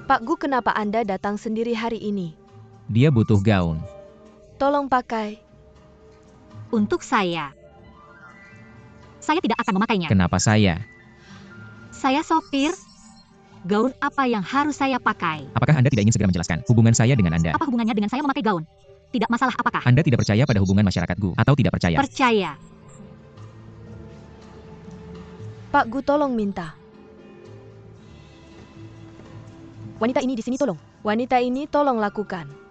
Pak Gu, kenapa Anda datang sendiri hari ini? Dia butuh gaun. Tolong pakai. Untuk saya. Saya tidak akan memakainya. Kenapa saya? Saya sopir. Gaun apa yang harus saya pakai? Apakah Anda tidak ingin segera menjelaskan hubungan saya dengan Anda? Apa hubungannya dengan saya memakai gaun? Tidak masalah apakah? Anda tidak percaya pada hubungan masyarakat Gu atau tidak percaya? Percaya. Pak Gu, tolong minta. Wanita ini di sini, tolong. Wanita ini tolong lakukan.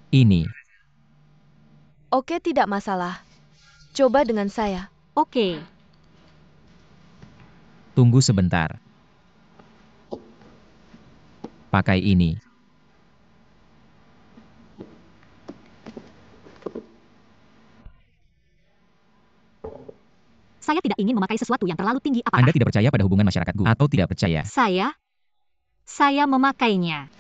Ini. Oke, tidak masalah. Coba dengan saya. Oke. Tunggu sebentar. Pakai ini. Saya tidak ingin memakai sesuatu yang terlalu tinggi. Apakah? Anda tidak percaya pada hubungan masyarakat Gu atau tidak percaya? Saya memakainya.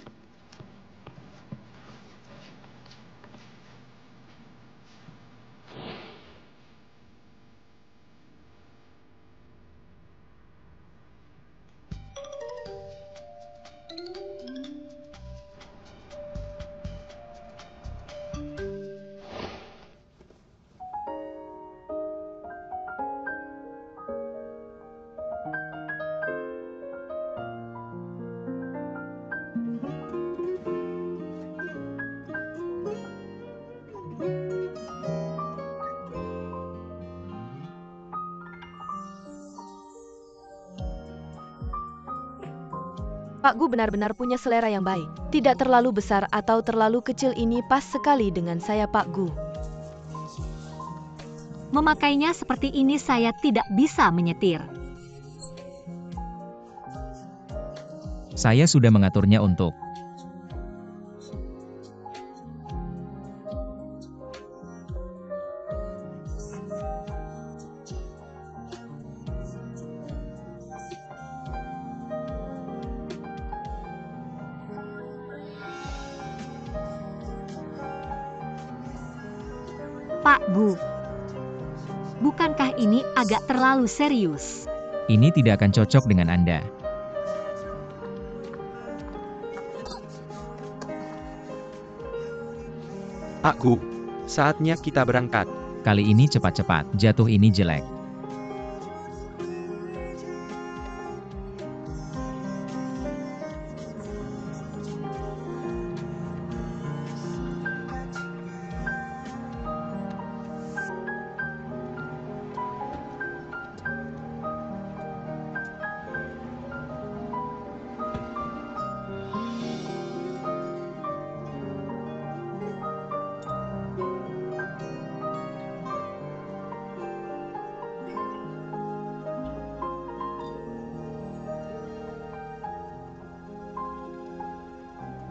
Pak Gu benar-benar punya selera yang baik. Tidak terlalu besar atau terlalu kecil, ini pas sekali dengan saya, Pak Gu. Memakainya seperti ini saya tidak bisa menyetir. Saya sudah mengaturnya untuk. Pak Gu, bukankah ini agak terlalu serius? Ini tidak akan cocok dengan Anda. Pak Gu, saatnya kita berangkat. Kali ini cepat-cepat, jatuh ini jelek.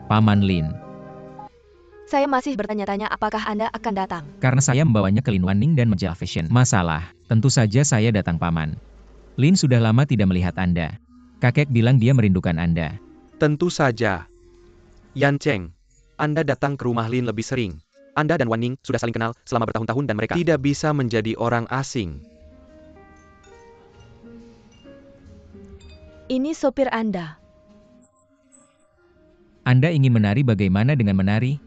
Paman Lin. Saya masih bertanya-tanya apakah Anda akan datang. Karena saya membawanya ke Lin Wanning dan majalah fashion. Masalah, tentu saja saya datang Paman. Lin sudah lama tidak melihat Anda. Kakek bilang dia merindukan Anda. Tentu saja. Yan Cheng, Anda datang ke rumah Lin lebih sering. Anda dan Wan Ning sudah saling kenal selama bertahun-tahun dan mereka tidak bisa menjadi orang asing. Ini sopir Anda. Anda ingin menari, bagaimana dengan menari?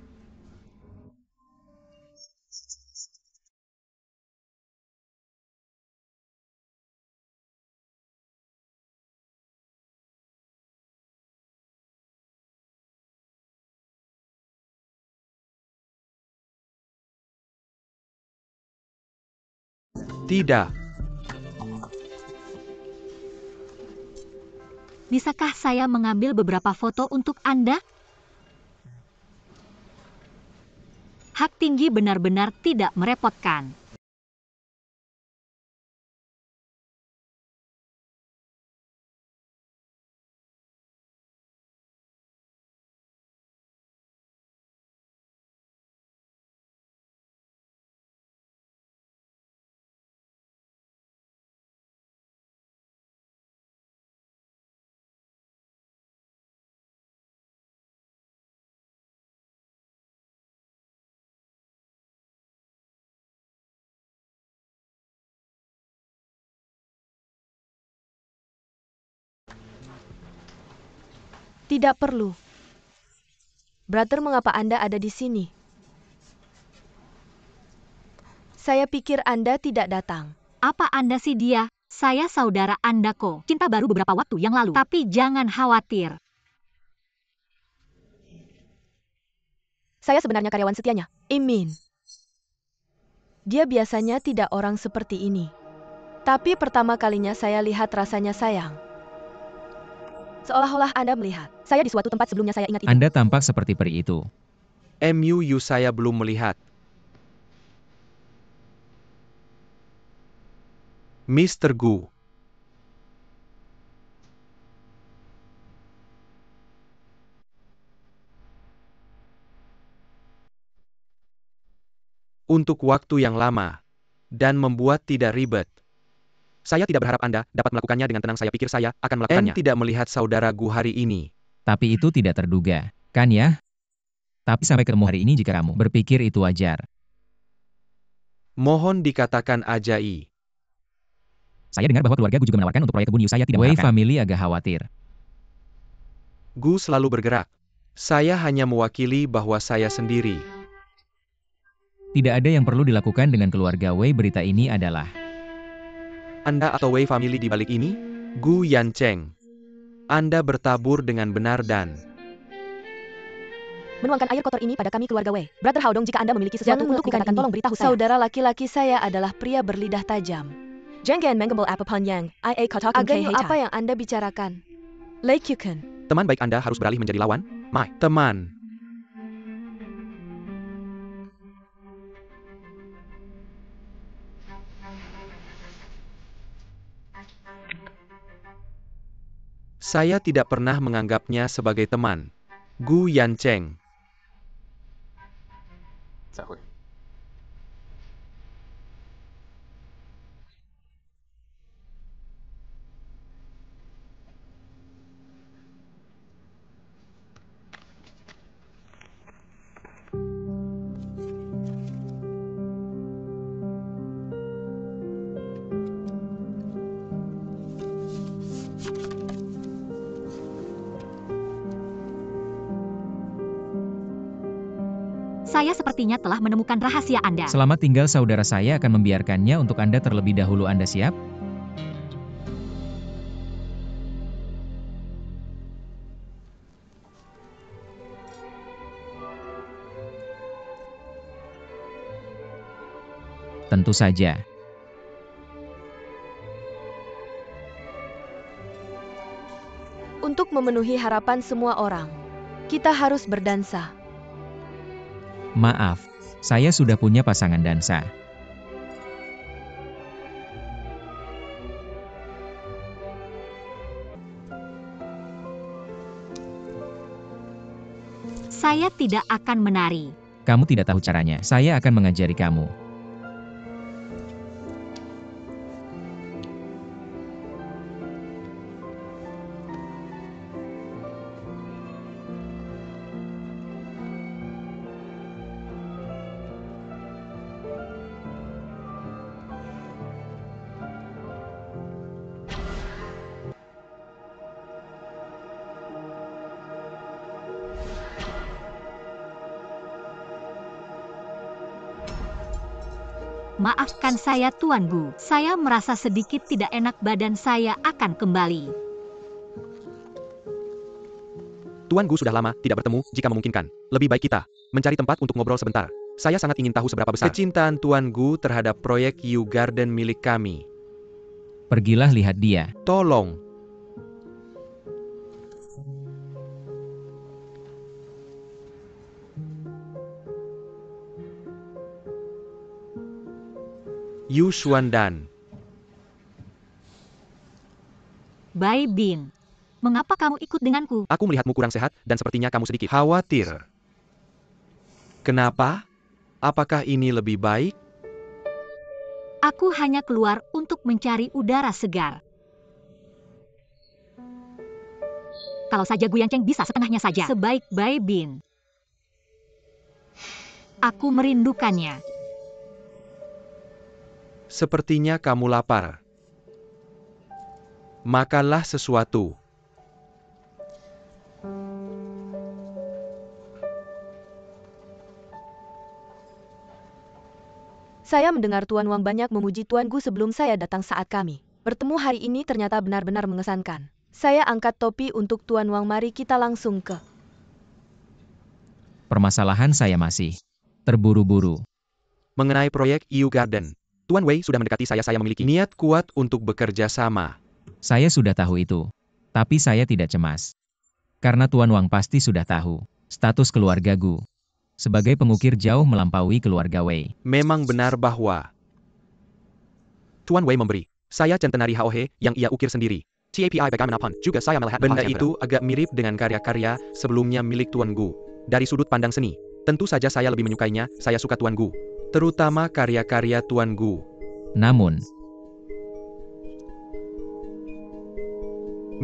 Tidak. Bisakah saya mengambil beberapa foto untuk Anda? Hak tinggi benar-benar tidak merepotkan. Tidak perlu. Brother, mengapa Anda ada di sini? Saya pikir Anda tidak datang. Apa Anda sih dia? Saya saudara Anda kok. Cinta baru beberapa waktu yang lalu. Tapi jangan khawatir. Saya sebenarnya karyawan setianya, Imin. Dia biasanya tidak orang seperti ini. Tapi pertama kalinya saya lihat rasanya sayang. Seolah-olah Anda melihat. Saya di suatu tempat sebelumnya, saya ingat itu. Anda tampak seperti peri itu. MUU saya belum melihat. Mr. Gu. Untuk waktu yang lama. Dan membuat tidak ribet. Saya tidak berharap Anda dapat melakukannya dengan tenang. Saya pikir saya akan melakukannya. Tidak melihat saudara Gu hari ini. Tapi itu tidak terduga, kan ya? Tapi sampai ketemu hari ini jika kamu berpikir itu wajar. Mohon dikatakan Ajai. Saya dengar bahwa keluarga Gu juga menawarkan untuk proyek kebun Yu. Saya tidak Wei mengharapkan. family agak khawatir. Gu selalu bergerak. Saya hanya mewakili bahwa saya sendiri. Tidak ada yang perlu dilakukan dengan keluarga Wei. Berita ini adalah Anda atau Wei family di balik ini? Gu Yancheng. Anda bertabur dengan benar dan Menuangkan air kotor ini pada kami keluarga Wei. Brother Haodong, jika Anda memiliki sesuatu untuk dikatakan, tolong beritahu saya. Saudara laki-laki saya adalah pria berlidah tajam. Jangan menggembel apa yang Agaknya apa yang Anda bicarakan? Lei Kyuken. teman baik Anda harus beralih menjadi lawan? Teman. Saya tidak pernah menganggapnya sebagai teman. Gu Yancheng. 再会。 Saya sepertinya telah menemukan rahasia Anda. selamat tinggal saudara, saya akan membiarkannya untuk Anda terlebih dahulu. Anda siap? Tentu saja. Untuk memenuhi harapan semua orang, kita harus berdansa. Maaf, saya sudah punya pasangan dansa. Saya tidak akan menari. Kamu tidak tahu caranya. Saya akan mengajari kamu. Maafkan saya Tuan Gu. Saya merasa sedikit tidak enak, badan saya akan kembali. Tuan Gu sudah lama tidak bertemu. Jika memungkinkan, lebih baik kita mencari tempat untuk ngobrol sebentar. Saya sangat ingin tahu seberapa besar kecintaan Tuan Gu terhadap proyek Yew Garden milik kami. Pergilah lihat dia. Tolong. Yu Xuandan. Bai Bin, mengapa kamu ikut denganku? Aku melihatmu kurang sehat dan sepertinya kamu sedikit khawatir. Kenapa? Apakah ini lebih baik? Aku hanya keluar untuk mencari udara segar. Kalau saja Gu Yancheng bisa setengahnya saja. Sebaik Bai Bin. Aku merindukannya. Sepertinya kamu lapar. Makanlah sesuatu. Saya mendengar Tuan Wang banyak memuji Tuan Gu sebelum saya datang saat kami bertemu hari ini ternyata benar-benar mengesankan. Saya angkat topi untuk Tuan Wang, mari kita langsung ke... Permasalahan saya masih terburu-buru. Mengenai proyek Yew Garden, Tuan Wei sudah mendekati saya memiliki niat kuat untuk bekerja sama. Saya sudah tahu itu. Tapi saya tidak cemas. Karena Tuan Wang pasti sudah tahu status keluarga Gu. Sebagai pengukir jauh melampaui keluarga Wei. Memang benar bahwa Tuan Wei memberi saya centenari HOH yang ia ukir sendiri. TAPI bagaimanapun juga saya melihat benda itu agak mirip dengan karya-karya sebelumnya milik Tuan Gu. Dari sudut pandang seni, tentu saja saya lebih menyukainya. Saya suka Tuan Gu, terutama karya-karya Tuan Gu. Namun,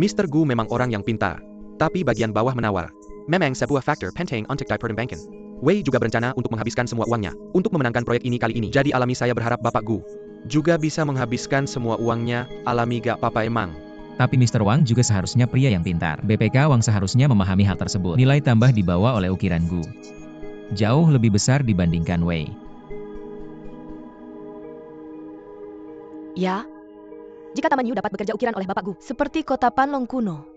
Mr. Gu memang orang yang pintar, tapi bagian bawah menawar. Memang sebuah faktor penting untuk dipertimbangkan. Wei juga berencana untuk menghabiskan semua uangnya untuk memenangkan proyek ini kali ini. Jadi alami saya berharap Bapak Gu juga bisa menghabiskan semua uangnya. Alami gak Papa emang? tapi Mr. Wang juga seharusnya pria yang pintar. BPK Wang seharusnya memahami hal tersebut. Nilai tambah dibawa oleh ukiran Gu. Jauh lebih besar dibandingkan Wei. Ya, jika Taman Yu dapat bekerja ukiran oleh Bapak Gu, seperti kota Panlong kuno,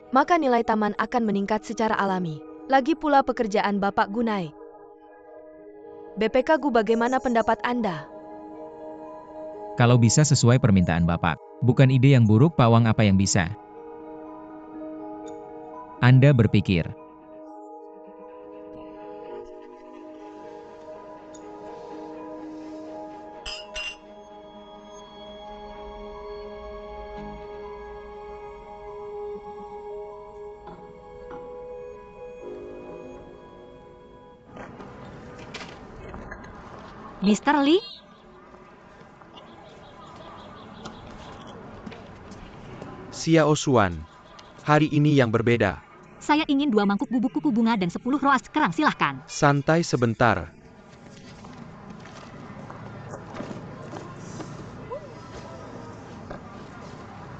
maka nilai taman akan meningkat secara alami. Lagi pula pekerjaan Bapak Gu naik. BPK Gu, bagaimana pendapat Anda? Kalau bisa sesuai permintaan Bapak. Bukan ide yang buruk Pak Wang, apa yang bisa Anda berpikir. Mr. Li? Xiao Xuan, hari ini yang berbeda. Saya ingin 2 mangkuk bubuk kuku bunga dan 10 roas kerang, silahkan. Santai sebentar.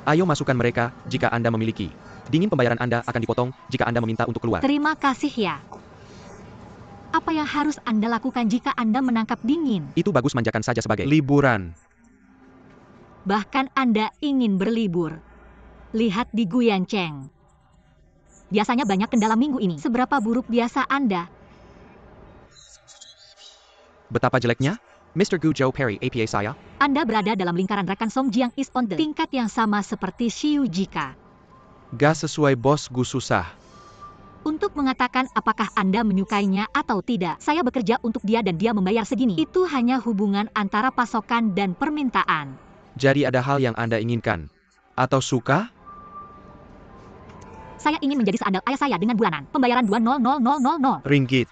Ayo masukkan mereka jika Anda memiliki. Dingin pembayaran Anda akan dipotong jika Anda meminta untuk keluar. Terima kasih ya. Apa yang harus Anda lakukan jika Anda menangkap dingin? Itu bagus, manjakan saja sebagai liburan. Bahkan Anda ingin berlibur. Lihat di Gu Yancheng. Biasanya banyak kendala minggu ini. Seberapa buruk biasa Anda? Betapa jeleknya? Mr. Gu Zhou Perry APA saya. Anda berada dalam lingkaran rekan Song Jiang is on the tingkat yang sama seperti Xiu Jika. Gak sesuai bos Gu susah. Untuk mengatakan apakah Anda menyukainya atau tidak, saya bekerja untuk dia dan dia membayar segini. Itu hanya hubungan antara pasokan dan permintaan. Jadi ada hal yang Anda inginkan? Atau suka? Saya ingin menjadi seandal ayah saya dengan bulanan pembayaran 2000000 Ringgit.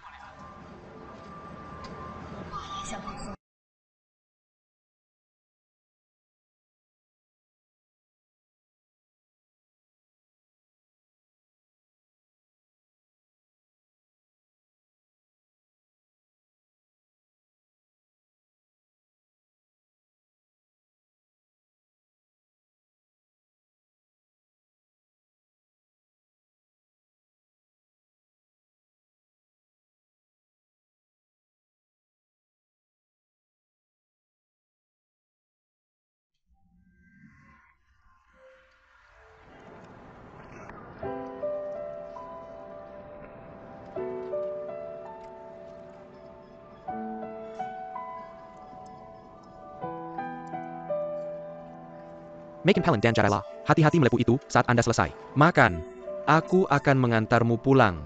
Makin Pelen dan Jarella. Hati-hati melepuh itu saat Anda selesai. Makan. Aku akan mengantarmu pulang.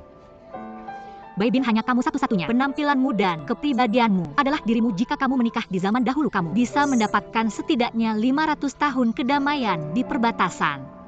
Baibin hanya kamu satu-satunya. Penampilanmu dan kepribadianmu adalah dirimu. Jika kamu menikah di zaman dahulu, kamu bisa mendapatkan setidaknya 500 tahun kedamaian di perbatasan.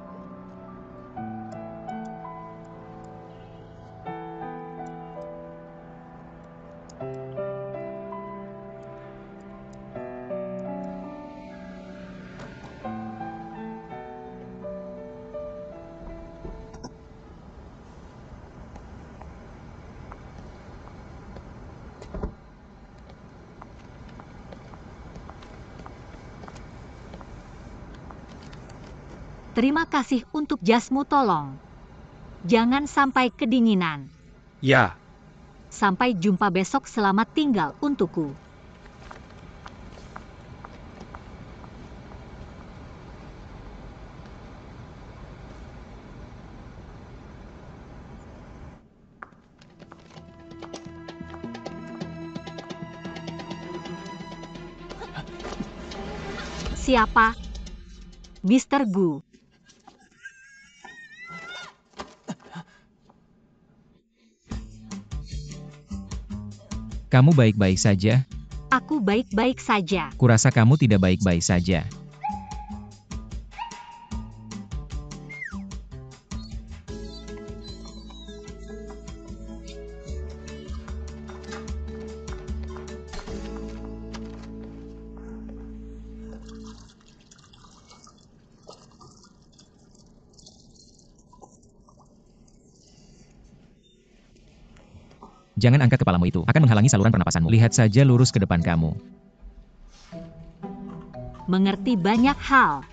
Terima kasih untuk jasmu, tolong. Jangan sampai kedinginan. Ya. Sampai jumpa besok, selamat tinggal untukku. Siapa? Mr. Gu. Kamu baik-baik saja? Aku baik-baik saja. Kurasa kamu tidak baik-baik saja. Jangan angkat kepalamu, itu akan menghalangi saluran pernapasanmu. Lihat saja lurus ke depan kamu. Mengerti banyak hal.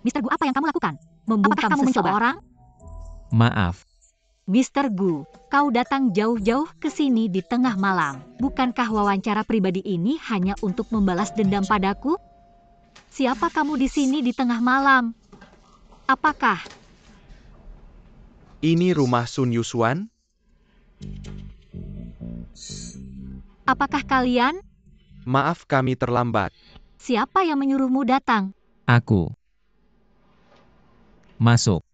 Mr. Gu, apa yang kamu lakukan? Membungkam seseorang? Maaf. Mr. Gu, kau datang jauh-jauh ke sini di tengah malam. Bukankah wawancara pribadi ini hanya untuk membalas dendam padaku? Siapa kamu di sini di tengah malam? Apakah Ini rumah Sun Yuswan? Apakah kalian? Maaf kami terlambat. Siapa yang menyuruhmu datang? Aku. Masuk.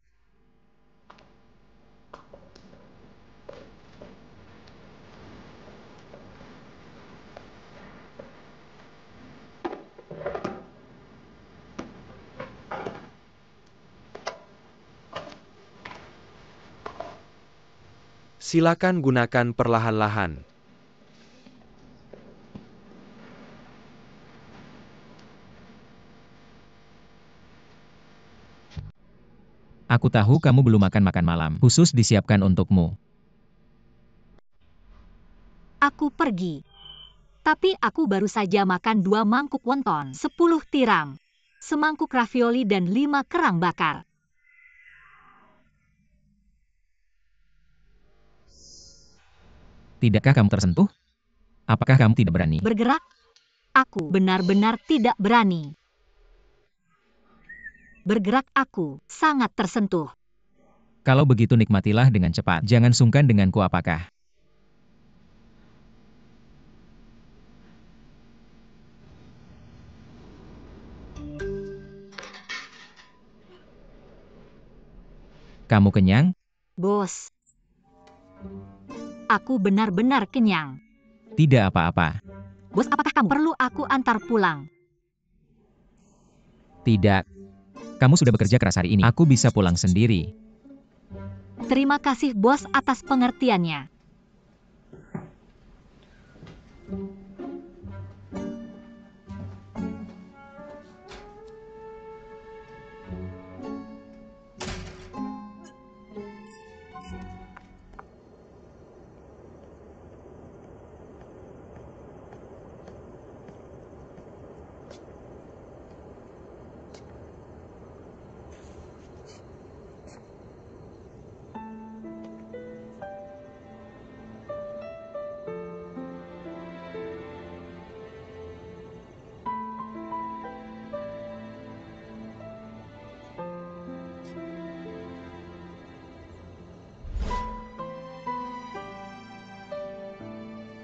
Silakan gunakan perlahan-lahan. Aku tahu kamu belum makan malam. Khusus disiapkan untukmu. Aku pergi. Tapi aku baru saja makan 2 mangkuk wonton, 10 tiram, semangkuk ravioli dan 5 kerang bakar. Tidakkah kamu tersentuh? Apakah kamu tidak berani? Bergerak? Aku benar-benar tidak berani. Bergerak, aku sangat tersentuh. Kalau begitu nikmatilah dengan cepat. Jangan sungkan denganku, apakah? Kamu kenyang? Bos. Aku benar-benar kenyang. Tidak apa-apa. Bos, apakah kamu perlu aku antar pulang? Tidak. Kamu sudah bekerja keras hari ini. Aku bisa pulang sendiri. Terima kasih, bos, atas pengertiannya.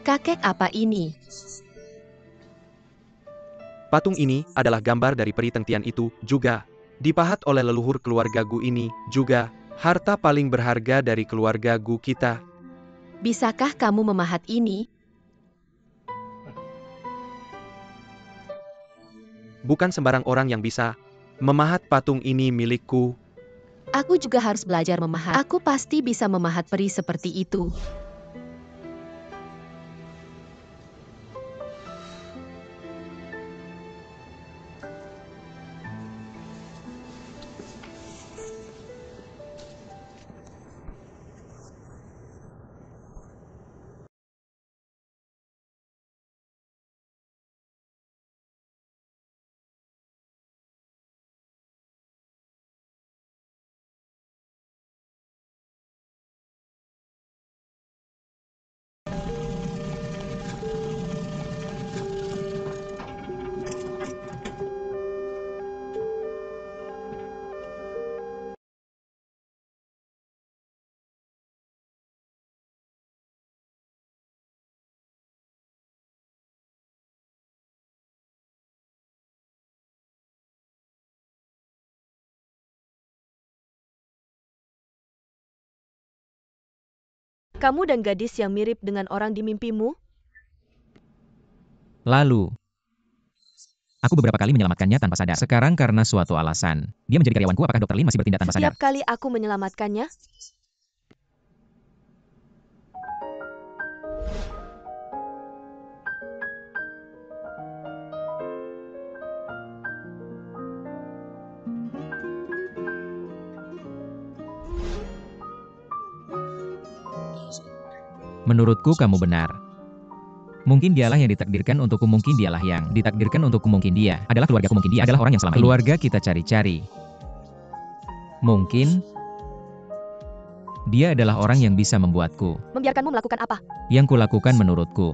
Kakek apa ini? Patung ini adalah gambar dari peri Tengtian itu juga. Dipahat oleh leluhur keluarga Gu ini juga. Harta paling berharga dari keluarga Gu kita. Bisakah kamu memahat ini? Bukan sembarang orang yang bisa memahat patung ini milikku. Aku juga harus belajar memahat. Aku pasti bisa memahat peri seperti itu. Kamu dan gadis yang mirip dengan orang di mimpimu? Lalu, aku beberapa kali menyelamatkannya tanpa sadar. Sekarang karena suatu alasan, dia menjadi karyawanku. Apakah Dr. Lin masih bertindak tanpa sadar? Setiap kali aku menyelamatkannya, Menurutku kamu benar. Mungkin dialah yang ditakdirkan untukku, mungkin dialah yang ditakdirkan untukku, mungkin dia adalah keluargaku, mungkin dia adalah orang yang selama ini keluarga kita cari-cari. Mungkin dia adalah orang yang bisa membuatku. membiarkanmu melakukan apa? Yang kulakukan menurutku.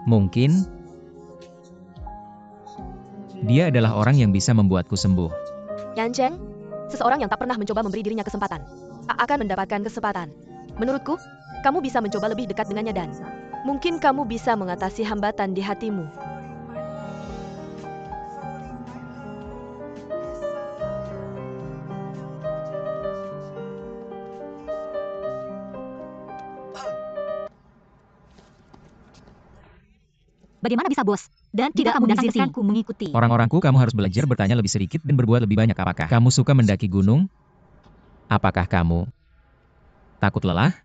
Mungkin dia adalah orang yang bisa membuatku sembuh. Yan Cheng, seseorang yang tak pernah mencoba memberi dirinya kesempatan, akan mendapatkan kesempatan. Menurutku, kamu bisa mencoba lebih dekat dengannya dan mungkin kamu bisa mengatasi hambatan di hatimu. Bagaimana bisa, Bos? Dan tidak kamu mengizinkanku mengikuti. Orang-orangku, kamu harus belajar bertanya lebih sedikit dan berbuat lebih banyak. Apakah kamu suka mendaki gunung? Apakah kamu takut lelah?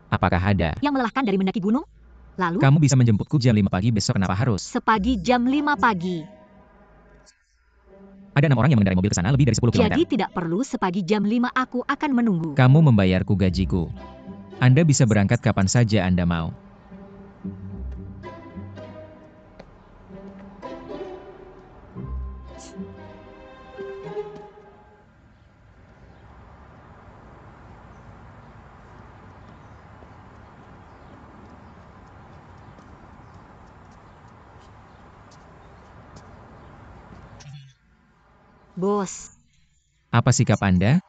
Apakah ada Yang melelahkan dari mendaki gunung? Lalu, kamu bisa menjemputku jam 5 pagi besok? Kenapa harus? sepagi jam 5 pagi. Ada 6 orang yang mengendarai mobil ke sana lebih dari 10 km. Jadi tidak perlu sepagi jam 5, aku akan menunggu. Kamu membayarku gajiku. Anda bisa berangkat kapan saja Anda mau. Bos, Apa sikap Anda?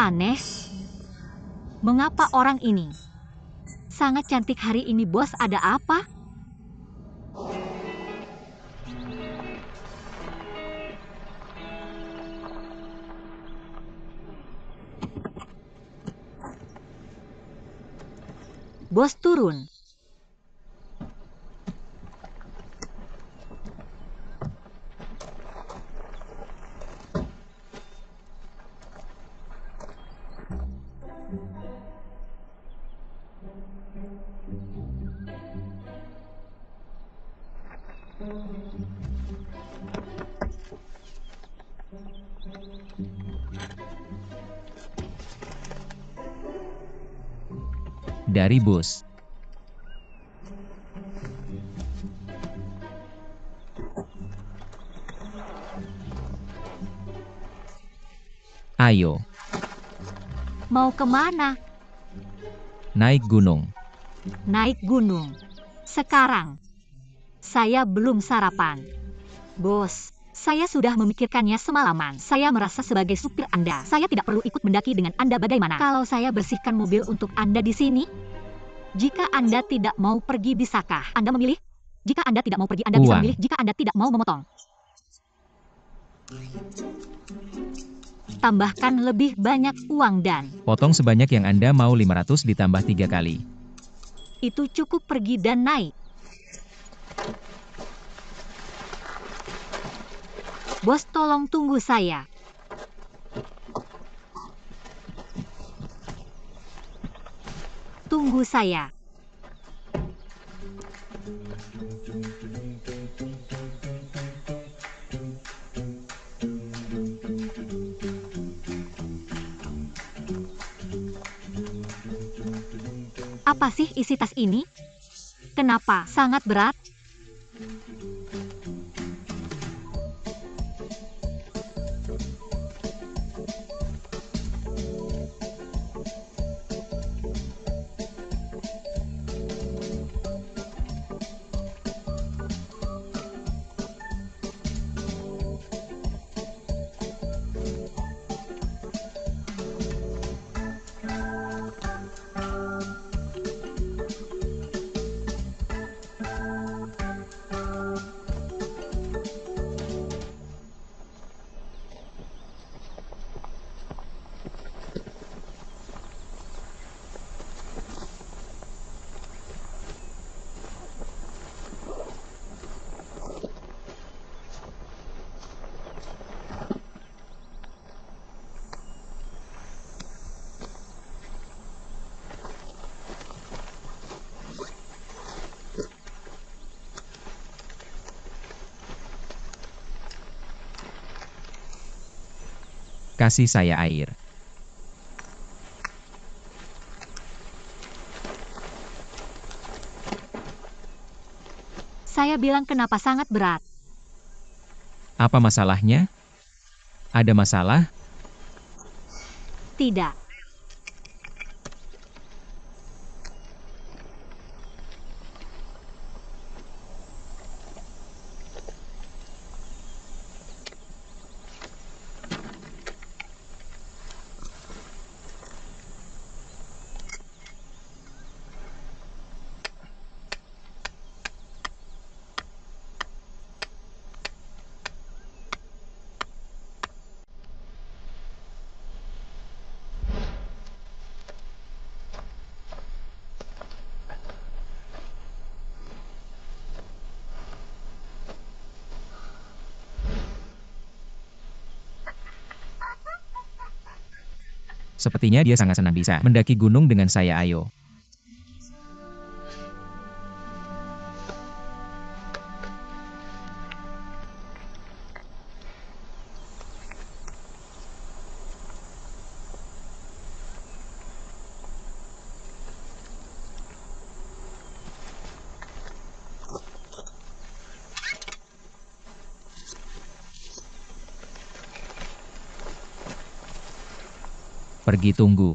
aneh. Mengapa orang ini sangat cantik hari ini, Bos? Ada apa? Bos turun. dari bus. Ayo, Mau kemana? naik gunung. Naik gunung. Sekarang. Saya belum sarapan. Bos, saya sudah memikirkannya semalaman. Saya merasa sebagai supir Anda. Saya tidak perlu ikut mendaki dengan Anda bagaimana kalau saya bersihkan mobil untuk Anda di sini? Jika Anda tidak mau pergi, bisakah Anda memilih? Jika Anda tidak mau pergi, Anda bisa Uang. memilih. Jika Anda tidak mau memotong. Tambahkan lebih banyak uang dan Potong sebanyak yang Anda mau 500 ditambah 3 kali. itu cukup pergi dan naik. Bos, tolong tunggu saya. Tunggu saya. Apa sih isi tas ini? Kenapa sangat berat? Kasih saya air. Saya bilang kenapa sangat berat. Apa masalahnya? Ada masalah? Tidak. Sepertinya dia sangat senang bisa mendaki gunung dengan saya. Ayo. Pergi tunggu.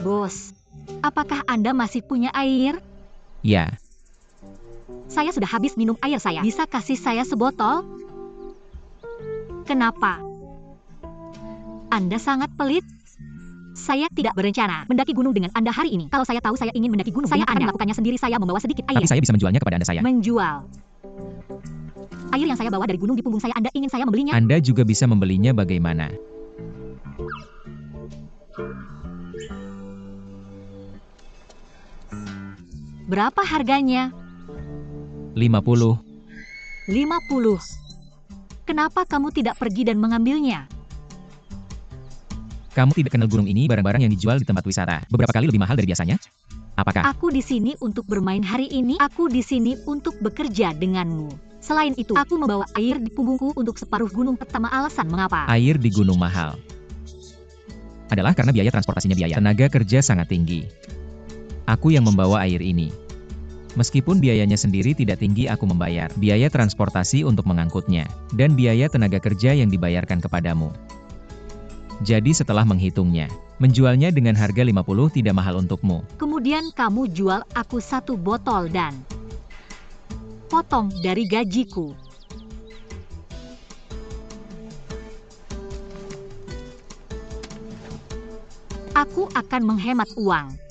Bos, apakah Anda masih punya air? Ya, Saya sudah habis minum air saya. Bisa kasih saya sebotol? Kenapa? Anda sangat pelit. Saya tidak berencana mendaki gunung dengan Anda hari ini. Kalau saya tahu saya ingin mendaki gunung, saya akan melakukannya sendiri. Saya membawa sedikit air. tapi saya bisa menjualnya kepada Anda saya. Menjual. Air yang saya bawa dari gunung di punggung saya, Anda ingin saya membelinya? Anda juga bisa membelinya bagaimana? Berapa harganya? 50. 50. Kenapa kamu tidak pergi dan mengambilnya? Kamu tidak kenal gunung ini, barang-barang yang dijual di tempat wisata beberapa kali lebih mahal dari biasanya? Apakah? Aku di sini untuk bermain hari ini. Aku di sini untuk bekerja denganmu. Selain itu, aku membawa air di punggungku untuk separuh gunung. Pertama alasan mengapa. Air di gunung mahal adalah karena biaya transportasinya, biaya tenaga kerja sangat tinggi. Aku yang membawa air ini. Meskipun biayanya sendiri tidak tinggi, aku membayar biaya transportasi untuk mengangkutnya, dan biaya tenaga kerja yang dibayarkan kepadamu. Jadi setelah menghitungnya, menjualnya dengan harga 50 tidak mahal untukmu. Kemudian kamu jual aku 1 botol dan potong dari gajiku. Aku akan menghemat uang.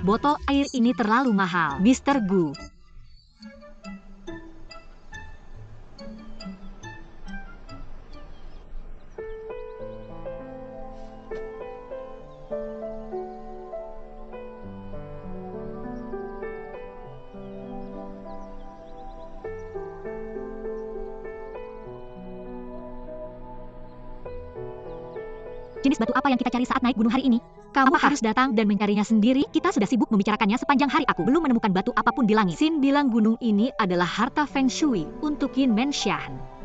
Botol air ini terlalu mahal, Mr. Gu. Jenis batu apa yang kita cari saat naik gunung hari ini? Kamu harus datang dan mencarinya sendiri. Kita sudah sibuk membicarakannya sepanjang hari. Aku belum menemukan batu apapun di langit. Xin bilang gunung ini adalah harta Feng Shui untuk Yin Menshan.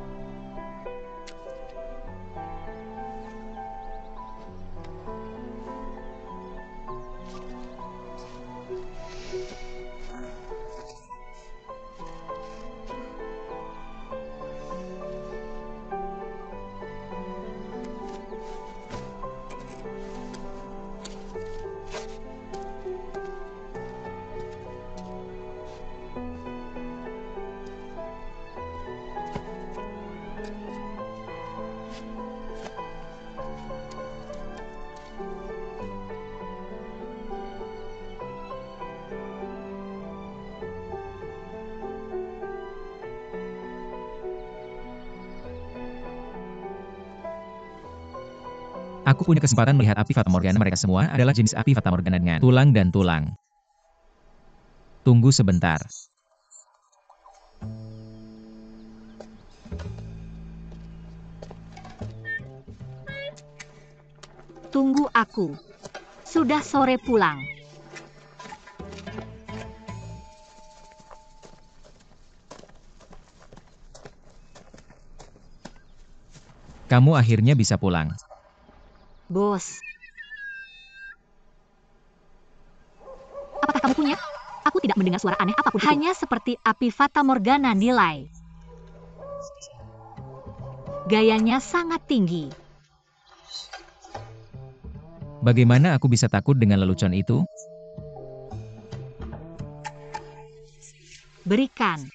Aku punya kesempatan melihat api Fatamorgana. Mereka semua adalah jenis api Fatamorgana dengan tulang dan tulang. Tunggu sebentar. Tunggu aku. Sudah sore pulang. Kamu akhirnya bisa pulang. Bos. Apakah kamu punya? Aku tidak mendengar suara aneh apapun. Hanya seperti api Fatamorgana nilai. Gayanya sangat tinggi. Bagaimana aku bisa takut dengan lelucon itu? Berikan.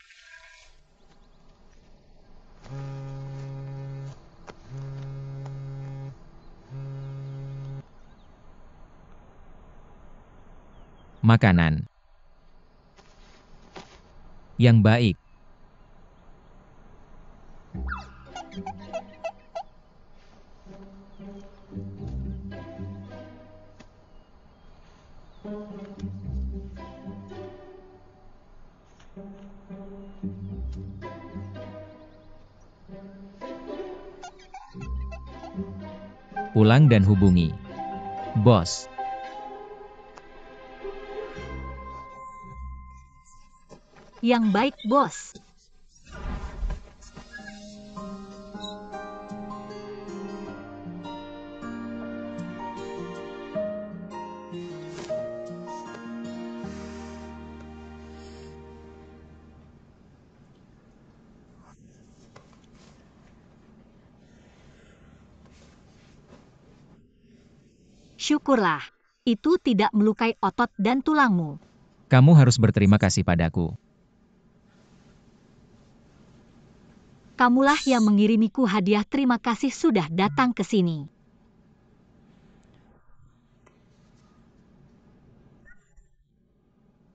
Makanan yang baik. Ulang dan hubungi bos. Yang baik, bos. Syukurlah, itu tidak melukai otot dan tulangmu. Kamu harus berterima kasih padaku. Kamulah yang mengirimiku hadiah terima kasih sudah datang ke sini.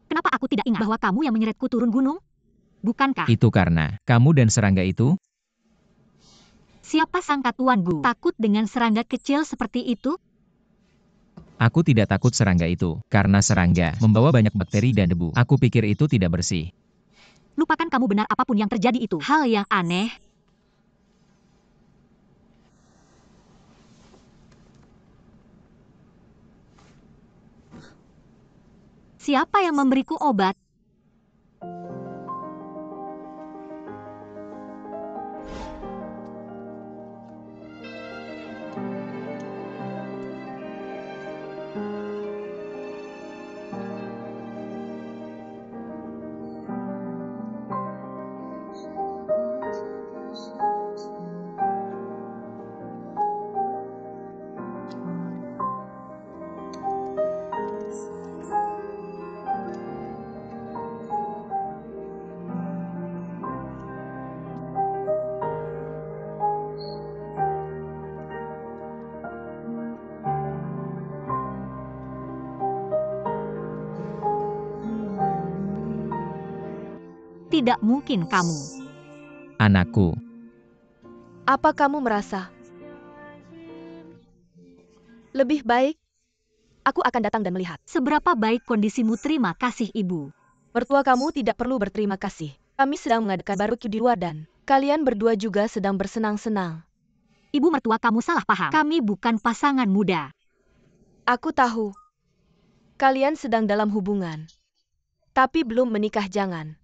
Kenapa aku tidak ingat bahwa kamu yang menyeretku turun gunung? Bukankah? Itu karena kamu dan serangga itu. Siapa sangka Tuan Gu takut dengan serangga kecil seperti itu? Aku tidak takut serangga itu, karena serangga membawa banyak bakteri dan debu. Aku pikir itu tidak bersih. Lupakan kamu benar apapun yang terjadi itu. Hal yang aneh. Siapa yang memberiku obat? Tidak mungkin kamu. Anakku, Apa kamu merasa lebih baik? Aku akan datang dan melihat. Seberapa baik kondisimu? Terima kasih, Ibu. Mertua kamu tidak perlu berterima kasih. Kami sedang mengadakan barbeque di luar dan kalian berdua juga sedang bersenang-senang. Ibu mertua kamu salah paham. Kami bukan pasangan muda. Aku tahu. Kalian sedang dalam hubungan. Tapi belum menikah, jangan.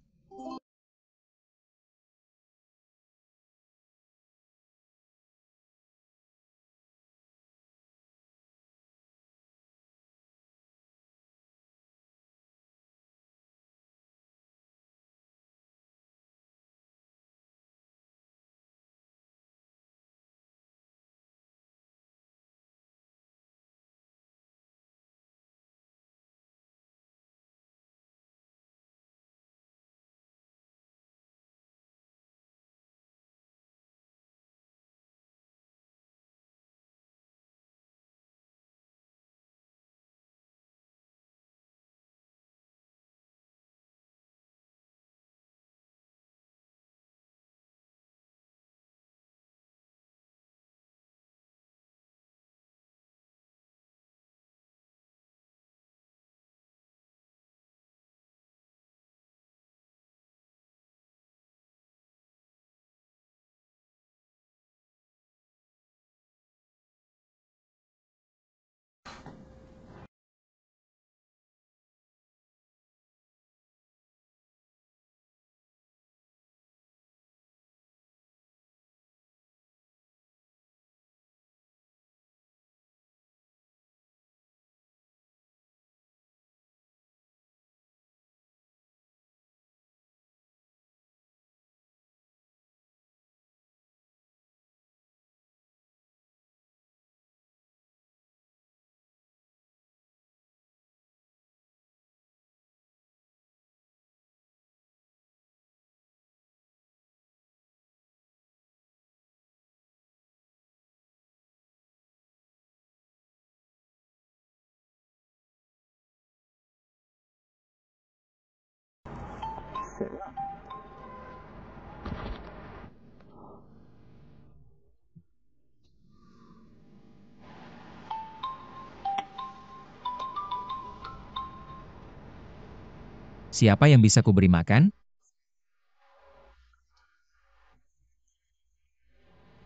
Siapa yang bisa kuberi makan?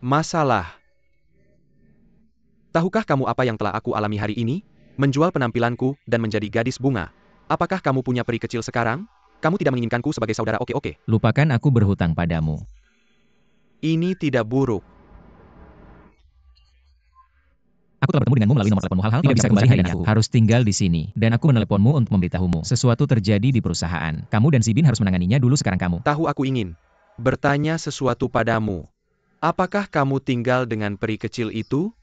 Masalah. Tahukah kamu apa yang telah aku alami hari ini? Menjual penampilanku dan menjadi gadis bunga. Apakah kamu punya peri kecil sekarang? Kamu tidak menginginkanku sebagai saudara oke-oke. Lupakan aku berhutang padamu. Ini tidak buruk. Aku telah bertemu denganmu melalui nomor teleponmu. Hal-hal tidak bisa kembali hari ini. Aku harus tinggal di sini. Dan aku meneleponmu untuk memberitahumu. Sesuatu terjadi di perusahaan. Kamu dan Zibin harus menanganinya dulu sekarang kamu. Tahu aku ingin bertanya sesuatu padamu. Apakah kamu tinggal dengan peri kecil itu?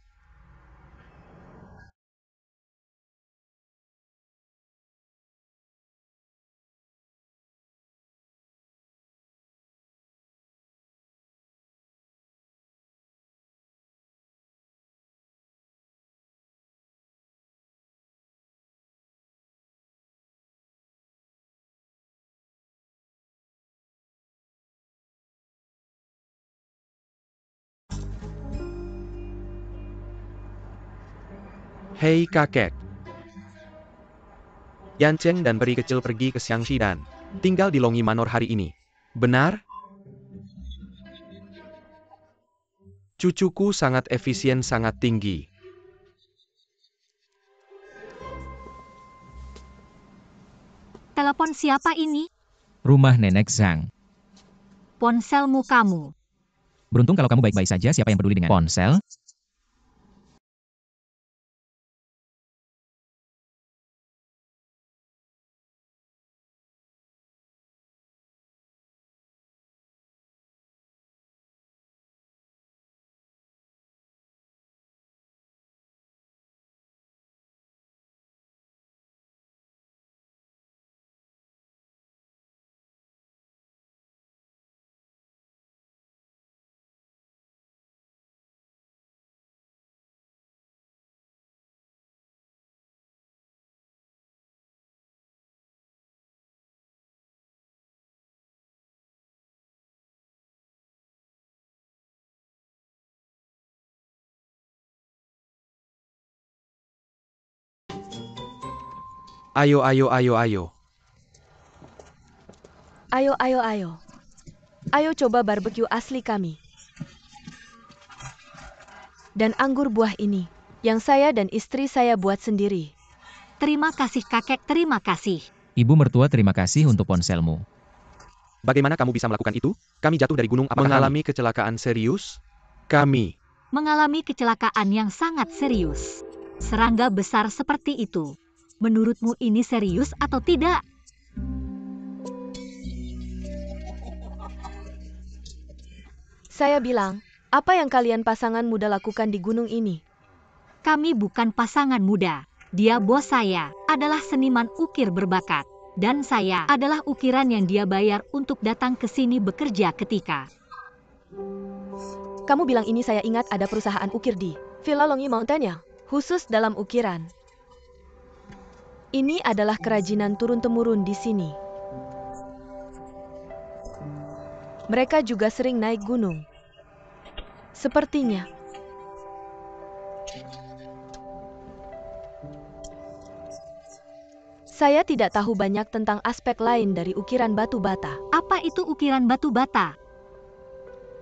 Hei kakek. Yancheng dan peri kecil pergi ke Xiangxi dan tinggal di Longi Manor hari ini. Benar? Cucuku sangat efisien, sangat tinggi. Telepon siapa ini? Rumah Nenek Zhang. Ponselmu kamu. Beruntung kalau kamu baik-baik saja, siapa yang peduli dengan ponsel? Ayo, ayo, ayo, ayo. Ayo, ayo, ayo. Ayo coba barbeque asli kami. Dan anggur buah ini, yang saya dan istri saya buat sendiri. Terima kasih kakek, terima kasih. Ibu mertua, terima kasih untuk ponselmu. Bagaimana kamu bisa melakukan itu? Kami jatuh dari gunung. Apakah mengalami kecelakaan serius? Kami Mengalami kecelakaan yang sangat serius. Serangga besar seperti itu. Menurutmu ini serius atau tidak? Saya bilang, apa yang kalian pasangan muda lakukan di gunung ini? Kami bukan pasangan muda. Dia bos saya, adalah seniman ukir berbakat. Dan saya adalah ukiran yang dia bayar untuk datang ke sini bekerja ketika. Kamu bilang ini, saya ingat ada perusahaan ukir di Villa Longi Mountain ya, khusus dalam ukiran. Ini adalah kerajinan turun-temurun di sini. Mereka juga sering naik gunung. Sepertinya. Saya tidak tahu banyak tentang aspek lain dari ukiran batu bata. Apa itu ukiran batu bata?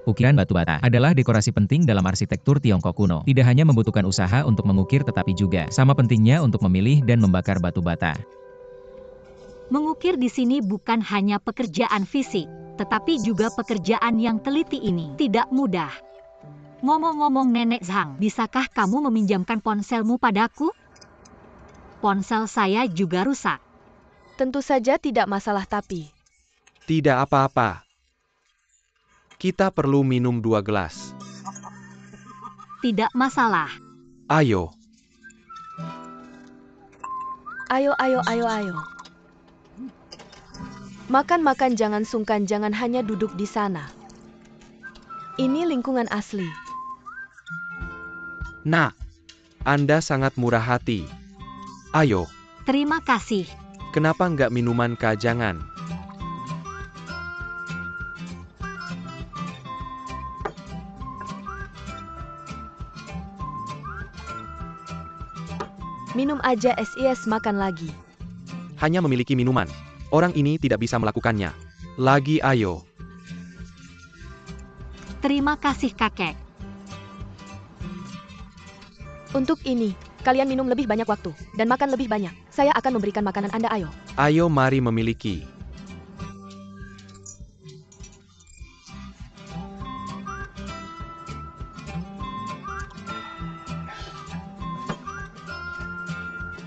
Ukiran batu bata adalah dekorasi penting dalam arsitektur Tiongkok kuno. Tidak hanya membutuhkan usaha untuk mengukir, tetapi juga sama pentingnya untuk memilih dan membakar batu bata. Mengukir di sini bukan hanya pekerjaan fisik, tetapi juga pekerjaan yang teliti ini tidak mudah. Ngomong-ngomong Nenek Zhang, bisakah kamu meminjamkan ponselmu padaku? Ponsel saya juga rusak. Tentu saja tidak masalah tapi. tidak apa-apa. Kita perlu minum 2 gelas. Tidak masalah. Ayo. Ayo, ayo, ayo, ayo. Makan-makan, jangan sungkan, jangan hanya duduk di sana. Ini lingkungan asli. Nak, Anda sangat murah hati. Ayo, Terima kasih. kenapa nggak minuman kajangan? Minum aja SIS, makan lagi. Hanya memiliki minuman. Orang ini tidak bisa melakukannya. Lagi ayo. Terima kasih kakek. Untuk ini, kalian minum lebih banyak waktu, dan makan lebih banyak. Saya akan memberikan makanan Anda, ayo. Ayo mari memiliki.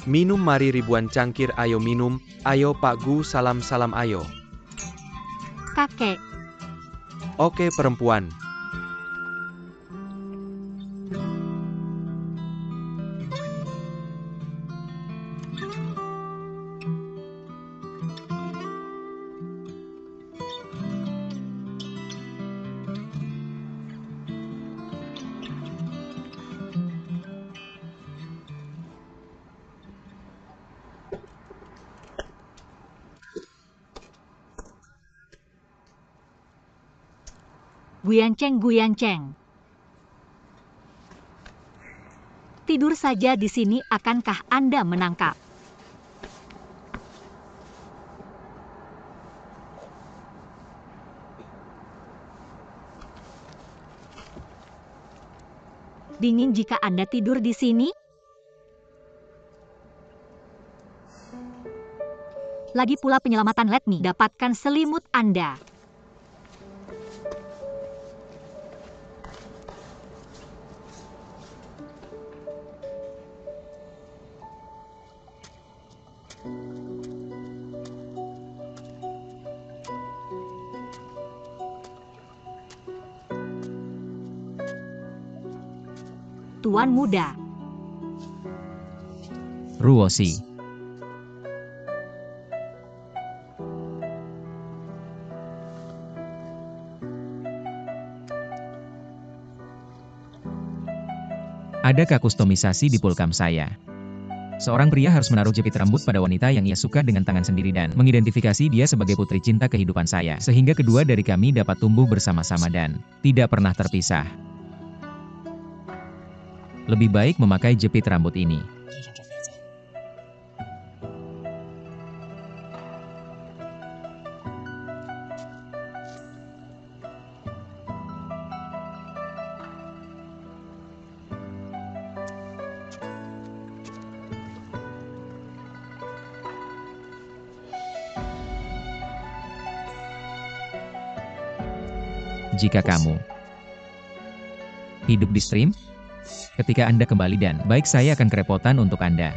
Minum mari ribuan cangkir, ayo minum. Ayo Pak Gu, salam-salam ayo. Kakek, Oke perempuan. Guyanceng. Tidur saja di sini, akankah Anda menangkap? Dingin jika Anda tidur di sini? Lagi pula penyelamatan Let Me dapatkan selimut Anda. Tuan muda, Ruosi. Adakah kustomisasi di pulkam saya? Seorang pria harus menaruh jepit rambut pada wanita yang ia suka dengan tangan sendiri dan mengidentifikasi dia sebagai putri cinta kehidupan saya, sehingga kedua dari kami dapat tumbuh bersama-sama dan tidak pernah terpisah. Lebih baik memakai jepit rambut ini. Jika kamu hidup di stream, ketika Anda kembali dan baik, saya akan kerepotan untuk Anda.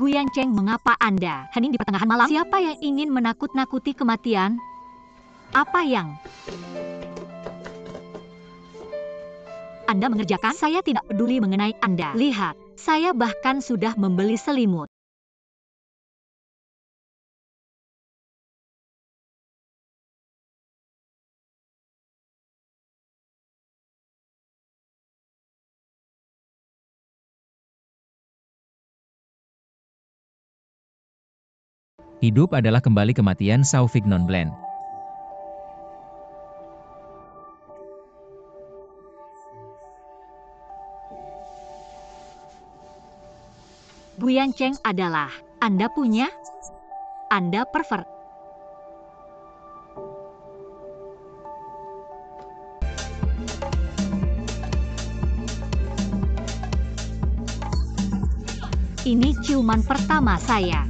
Guyanceng, mengapa Anda hening di pertengahan malam? Siapa yang ingin menakut-nakuti kematian? Apa yang Anda mengerjakan? Saya tidak peduli mengenai Anda. Lihat, saya bahkan sudah membeli selimut. Hidup adalah kembali kematian, Sauvignon Blanc. Guyanceng adalah Anda punya? Anda pervert. Ini ciuman pertama saya.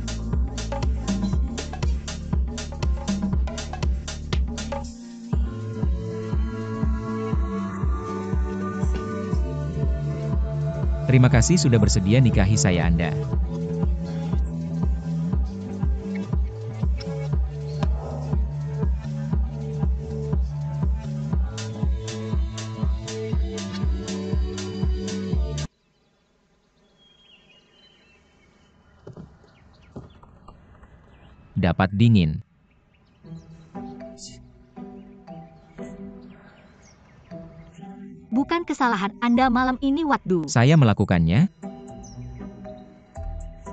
Terima kasih sudah bersedia nikahi saya Anda. Dapat dingin. Bukan kesalahan Anda malam ini, Watdu. Saya melakukannya.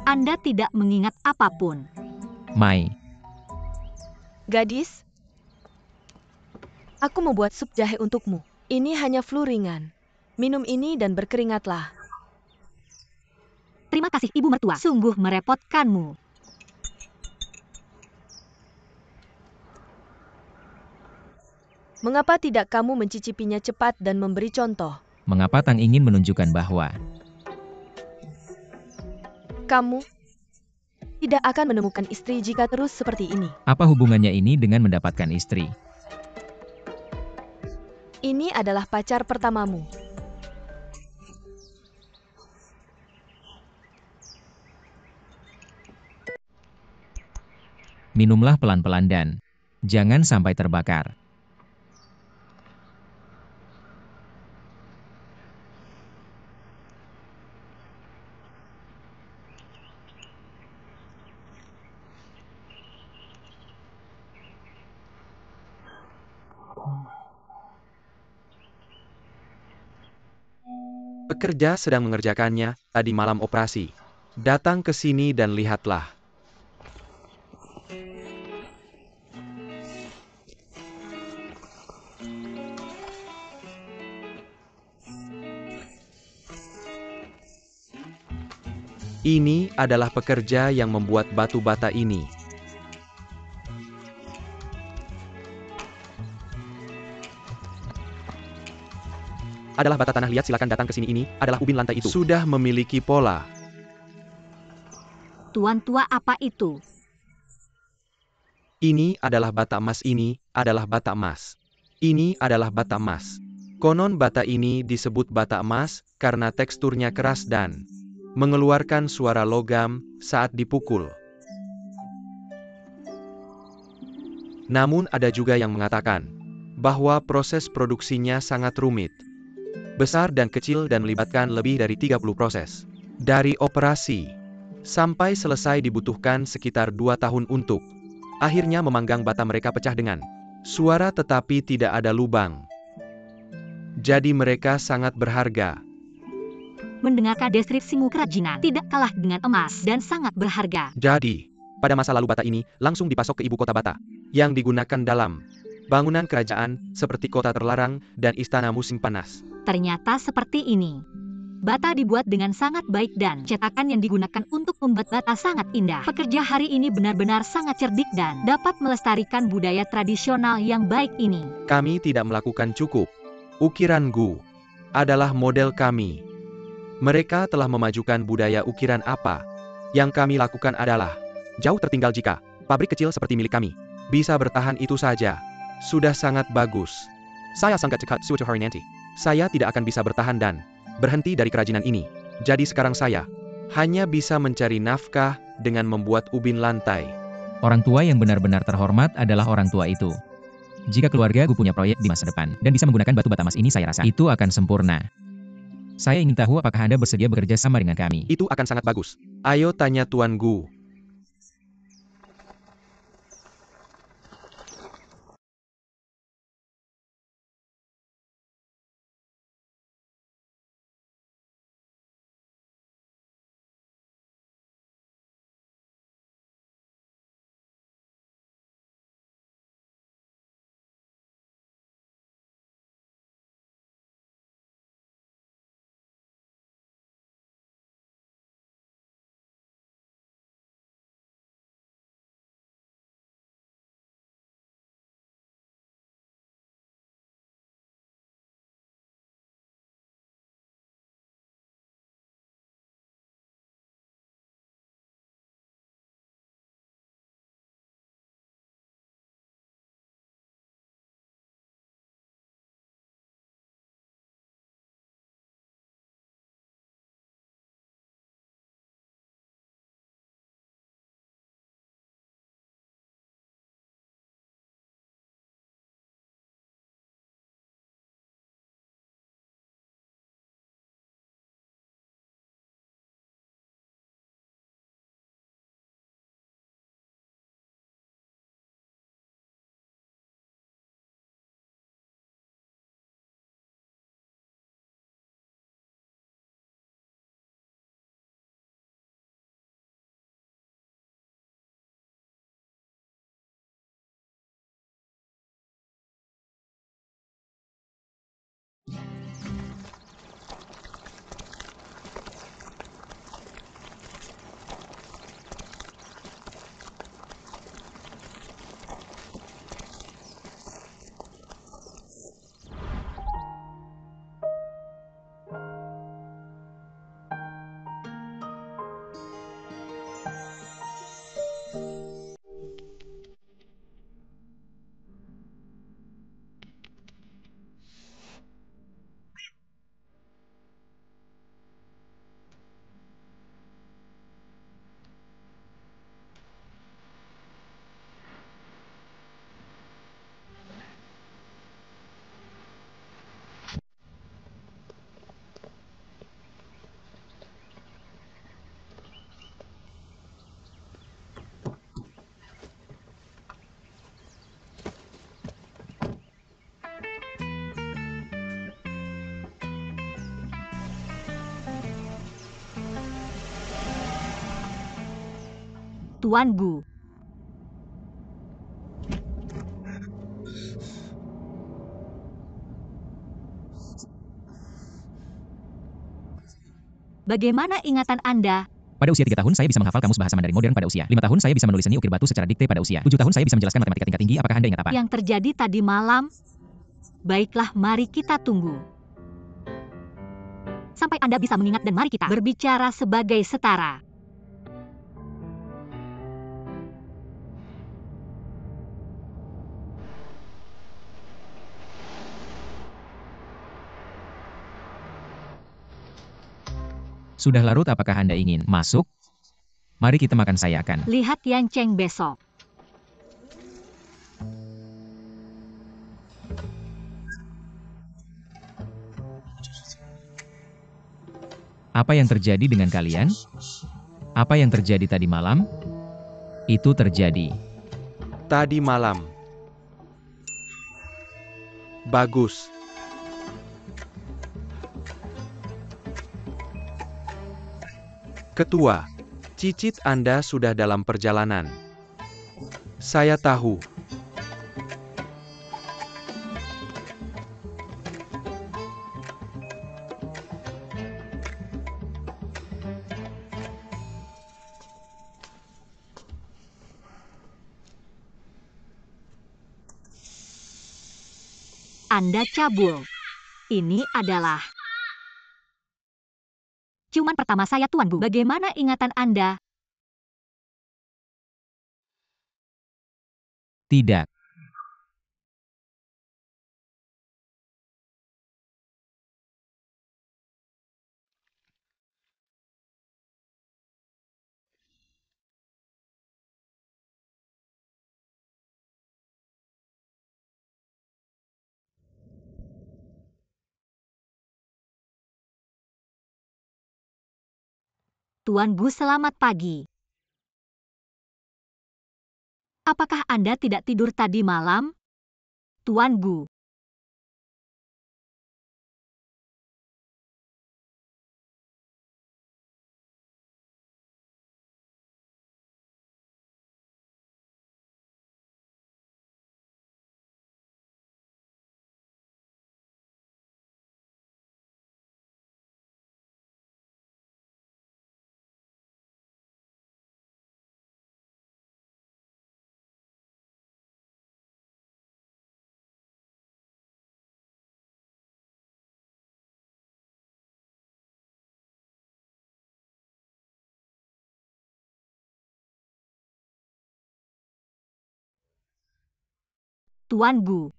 Anda tidak mengingat apapun. Mai. Gadis, Aku membuat sup jahe untukmu. Ini hanya flu ringan. Minum ini dan berkeringatlah. Terima kasih ibu mertua, sungguh merepotkanmu. Mengapa tidak kamu mencicipinya cepat dan memberi contoh? Mengapa Tang ingin menunjukkan bahwa Kamu tidak akan menemukan istri jika terus seperti ini. apa hubungannya ini dengan mendapatkan istri? Ini adalah pacar pertamamu. Minumlah pelan-pelan dan jangan sampai terbakar. Pekerja sedang mengerjakannya tadi malam operasi. Datang ke sini dan lihatlah. Ini adalah pekerja yang membuat batu bata ini. Adalah bata tanah, lihat, silakan datang ke sini. Ini adalah ubin lantai itu. Sudah memiliki pola. Tuan tua, apa itu? Ini adalah bata emas, ini adalah bata emas. Ini adalah bata emas. Konon bata ini disebut bata emas karena teksturnya keras dan mengeluarkan suara logam saat dipukul. Namun ada juga yang mengatakan bahwa proses produksinya sangat rumit, besar dan kecil, dan melibatkan lebih dari 30 proses. Dari operasi sampai selesai dibutuhkan sekitar 2 tahun untuk akhirnya memanggang bata. Mereka pecah dengan suara tetapi tidak ada lubang. Jadi mereka sangat berharga. Mendengarkan deskripsimu, kerajinan tidak kalah dengan emas dan sangat berharga. Jadi, pada masa lalu bata ini langsung dipasok ke ibu kota bata, yang digunakan dalam bangunan kerajaan seperti kota terlarang dan istana musim panas. Ternyata seperti ini. Bata dibuat dengan sangat baik dan cetakan yang digunakan untuk membuat bata sangat indah. Pekerja hari ini benar-benar sangat cerdik dan dapat melestarikan budaya tradisional yang baik ini. Kami tidak melakukan cukup. Ukiran Gu adalah model kami. Mereka telah memajukan budaya ukiran. Apa yang kami lakukan adalah jauh tertinggal. Jika pabrik kecil seperti milik kami bisa bertahan, itu saja sudah sangat bagus. Saya sangat cekat suatu hari nanti. Saya tidak akan bisa bertahan dan berhenti dari kerajinan ini. Jadi sekarang saya hanya bisa mencari nafkah dengan membuat ubin lantai. Orang tua yang benar-benar terhormat adalah orang tua itu. Jika keluarga gue punya proyek di masa depan dan bisa menggunakan batu bata emas ini, saya rasa itu akan sempurna. Saya ingin tahu apakah Anda bersedia bekerja sama dengan kami. Itu akan sangat bagus. Ayo tanya Tuan Gu. Tuan Gu. Bagaimana ingatan Anda? Pada usia 3 tahun saya bisa menghafal kamus bahasa Mandarin modern pada usia 5 tahun saya bisa menulis seni ukir batu secara dikte pada usia 7 tahun saya bisa menjelaskan matematika tingkat tinggi. Apakah Anda ingat apa Yang terjadi tadi malam? Baiklah, mari kita tunggu. Sampai Anda bisa mengingat dan mari kita berbicara sebagai setara. Sudah larut, apakah Anda ingin masuk? Mari kita makan, saya akan. Lihat Yan Cheng besok. Apa yang terjadi dengan kalian? Apa yang terjadi tadi malam? Itu terjadi. Tadi malam. Bagus. Ketua, cicit Anda sudah dalam perjalanan. Saya tahu. Anda cabul. Ini adalah ciuman pertama saya, Tuan Gu. Bagaimana ingatan Anda? Tidak. Tuan Gu, selamat pagi. Apakah Anda tidak tidur tadi malam? Tuan Gu. Tuan Gu.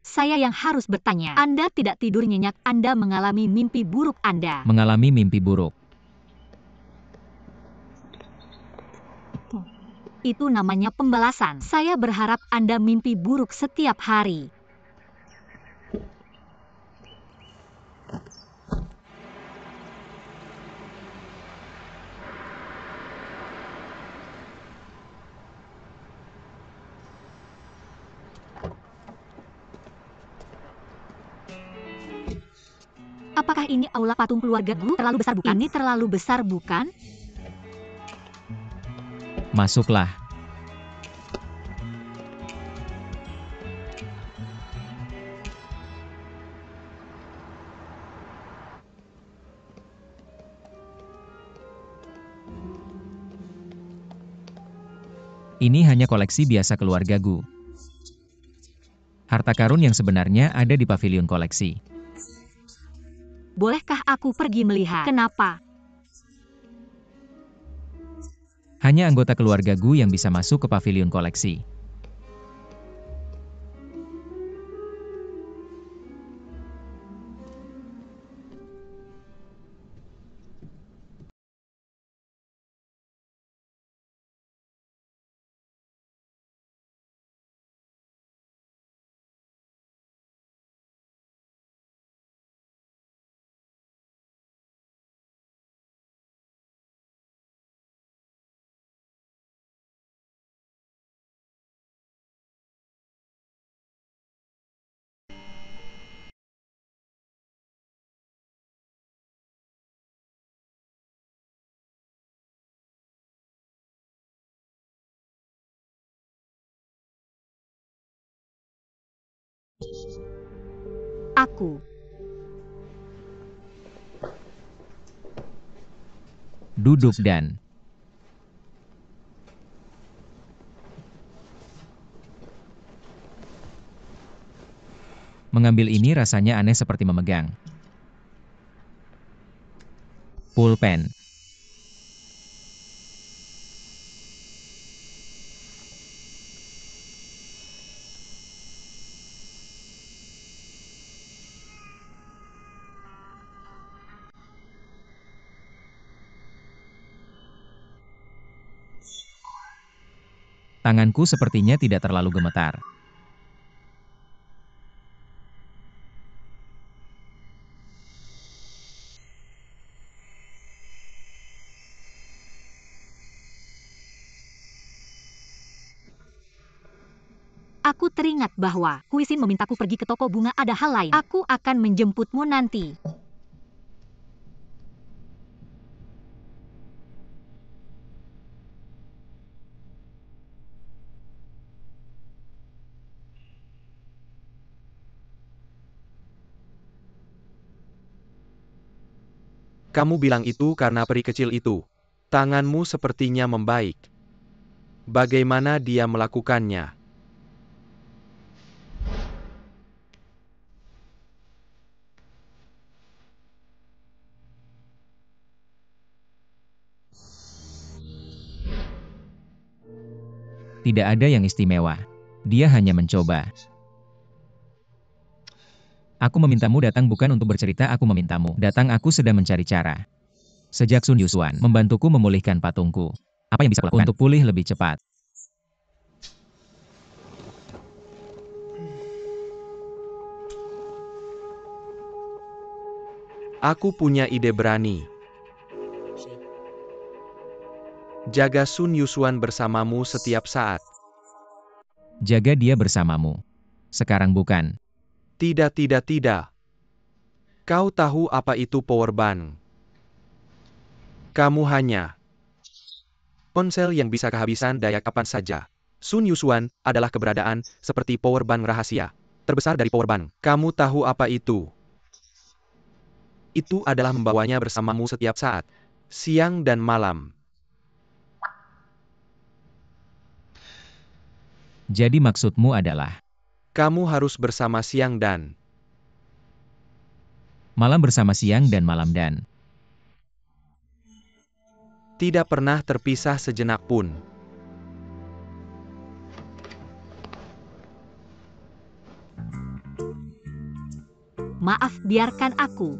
Saya yang harus bertanya. Anda tidak tidur nyenyak, Anda mengalami mimpi buruk Anda. Mengalami mimpi buruk. Itu namanya pembalasan. Saya berharap Anda mimpi buruk setiap hari. Apakah ini aula patung keluarga Gu? Terlalu besar bukan? Ini terlalu besar bukan? Masuklah. Ini hanya koleksi biasa keluarga Gu. Harta karun yang sebenarnya ada di pavilion koleksi. Bolehkah aku pergi melihat? Kenapa? Hanya anggota keluarga Gu yang bisa masuk ke pavilion koleksi. Aku. Duduk dan mengambil ini rasanya aneh seperti memegang pulpen. Tanganku sepertinya tidak terlalu gemetar. Aku teringat bahwa Huisin memintaku pergi ke toko bunga. Ada hal lain. Aku akan menjemputmu nanti. Kamu bilang itu karena peri kecil itu. Tanganmu sepertinya membaik. Bagaimana dia melakukannya? Tidak ada yang istimewa. Dia hanya mencoba. Aku memintamu datang bukan untuk bercerita, aku memintamu datang, aku sedang mencari cara. Sejak Sun Yusuan membantuku memulihkan patungku. Apa yang bisa kulakukan untuk pulih lebih cepat? Aku punya ide berani. Jaga Sun Yusuan bersamamu setiap saat. Jaga dia bersamamu. Sekarang bukan. Tidak. Kau tahu apa itu power bank? Kamu hanya ponsel yang bisa kehabisan daya kapan saja. Sun Yusuan adalah keberadaan seperti power bank rahasia. Terbesar dari power bank. Kamu tahu apa itu? Itu adalah membawanya bersamamu setiap saat. Siang dan malam. Jadi maksudmu adalah Kamu harus bersama siang dan malam, bersama siang dan malam, dan tidak pernah terpisah sejenak pun. Maaf, biarkan aku.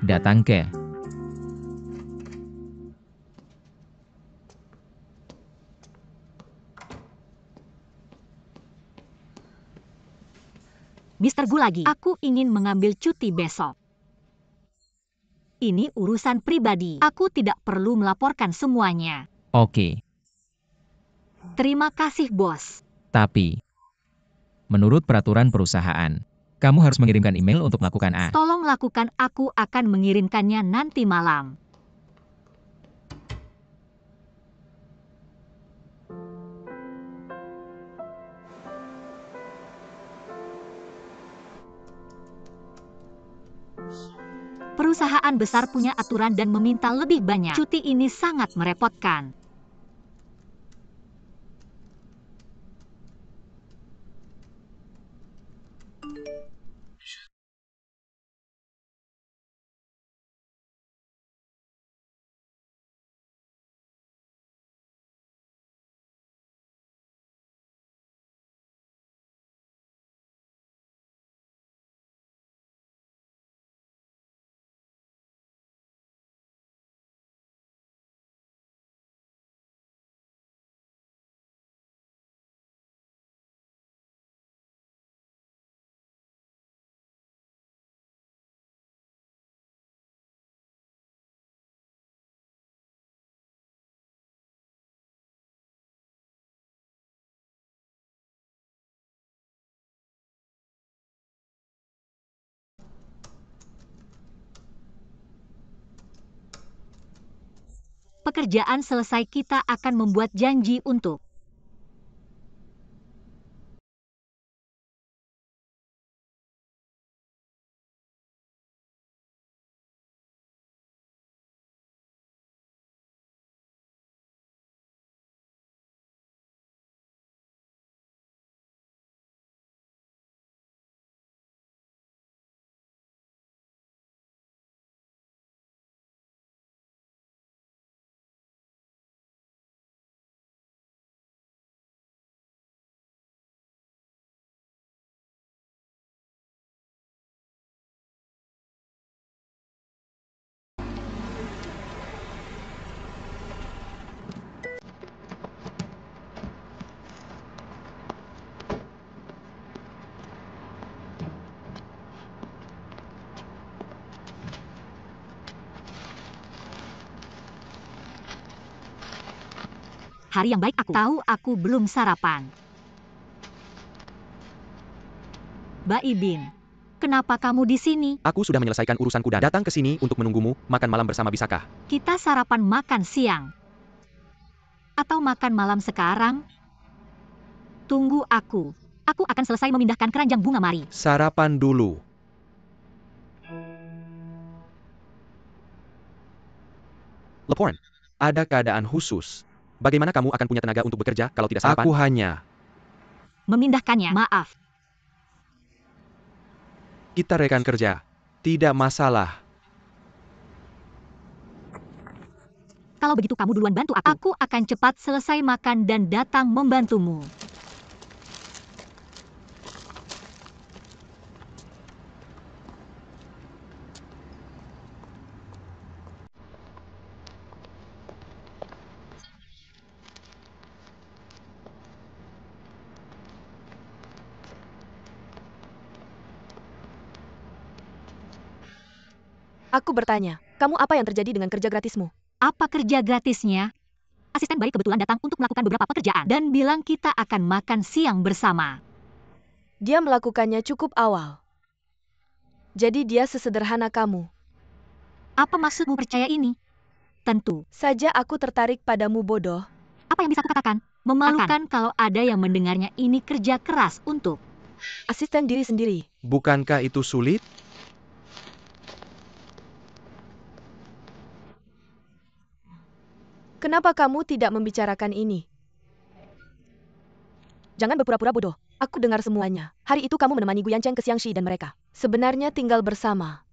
datang ke Mr. Gu lagi. Aku ingin mengambil cuti besok. Ini urusan pribadi. Aku tidak perlu melaporkan semuanya. Oke. Terima kasih, bos. Tapi menurut peraturan perusahaan, kamu harus mengirimkan email untuk melakukan A. Tolong lakukan, aku akan mengirimkannya nanti malam. Perusahaan besar punya aturan dan meminta lebih banyak. Cuti ini sangat merepotkan. Pekerjaan selesai, kita akan membuat janji untuk Hari yang baik aku. Tahu aku belum sarapan. Baibin, kenapa kamu di sini? Aku sudah menyelesaikan urusanku dan datang ke sini untuk menunggumu. Makan malam bersama bisakah? Kita sarapan makan siang. Atau makan malam sekarang? Tunggu aku. Aku akan selesai memindahkan keranjang bunga mari. Sarapan dulu. Leporn, ada keadaan khusus. Bagaimana kamu akan punya tenaga untuk bekerja kalau tidak sarapan? Aku hanya. Memindahkannya. Maaf. Kita rekan kerja. Tidak masalah. Kalau begitu kamu duluan bantu aku. Aku akan cepat selesai makan dan datang membantumu. Aku bertanya, kamu apa yang terjadi dengan kerja gratismu? Apa kerja gratisnya? Asisten bayi kebetulan datang untuk melakukan beberapa pekerjaan dan bilang kita akan makan siang bersama. Dia melakukannya cukup awal. Jadi dia sesederhana kamu. Apa maksudmu percaya ini? Tentu Saja aku tertarik padamu bodoh. apa yang bisa kukatakan? Memalukan kalau ada yang mendengarnya ini kerja keras untuk Asisten diri sendiri. Bukankah itu sulit? Kenapa kamu tidak membicarakan ini? Jangan berpura-pura bodoh. Aku dengar semuanya. Hari itu kamu menemani Guyancheng ke Xiangxi dan mereka sebenarnya tinggal bersama.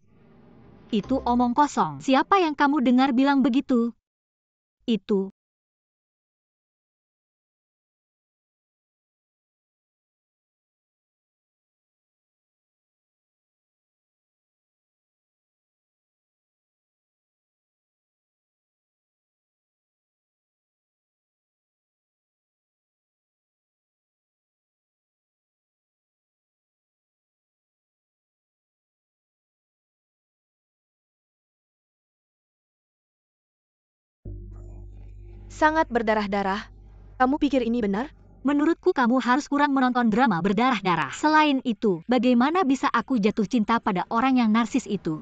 itu omong kosong. Siapa yang kamu dengar bilang begitu? Itu Sangat berdarah-darah. Kamu pikir ini benar? menurutku kamu harus kurang menonton drama berdarah-darah. Selain itu, bagaimana bisa aku jatuh cinta pada orang yang narsis itu?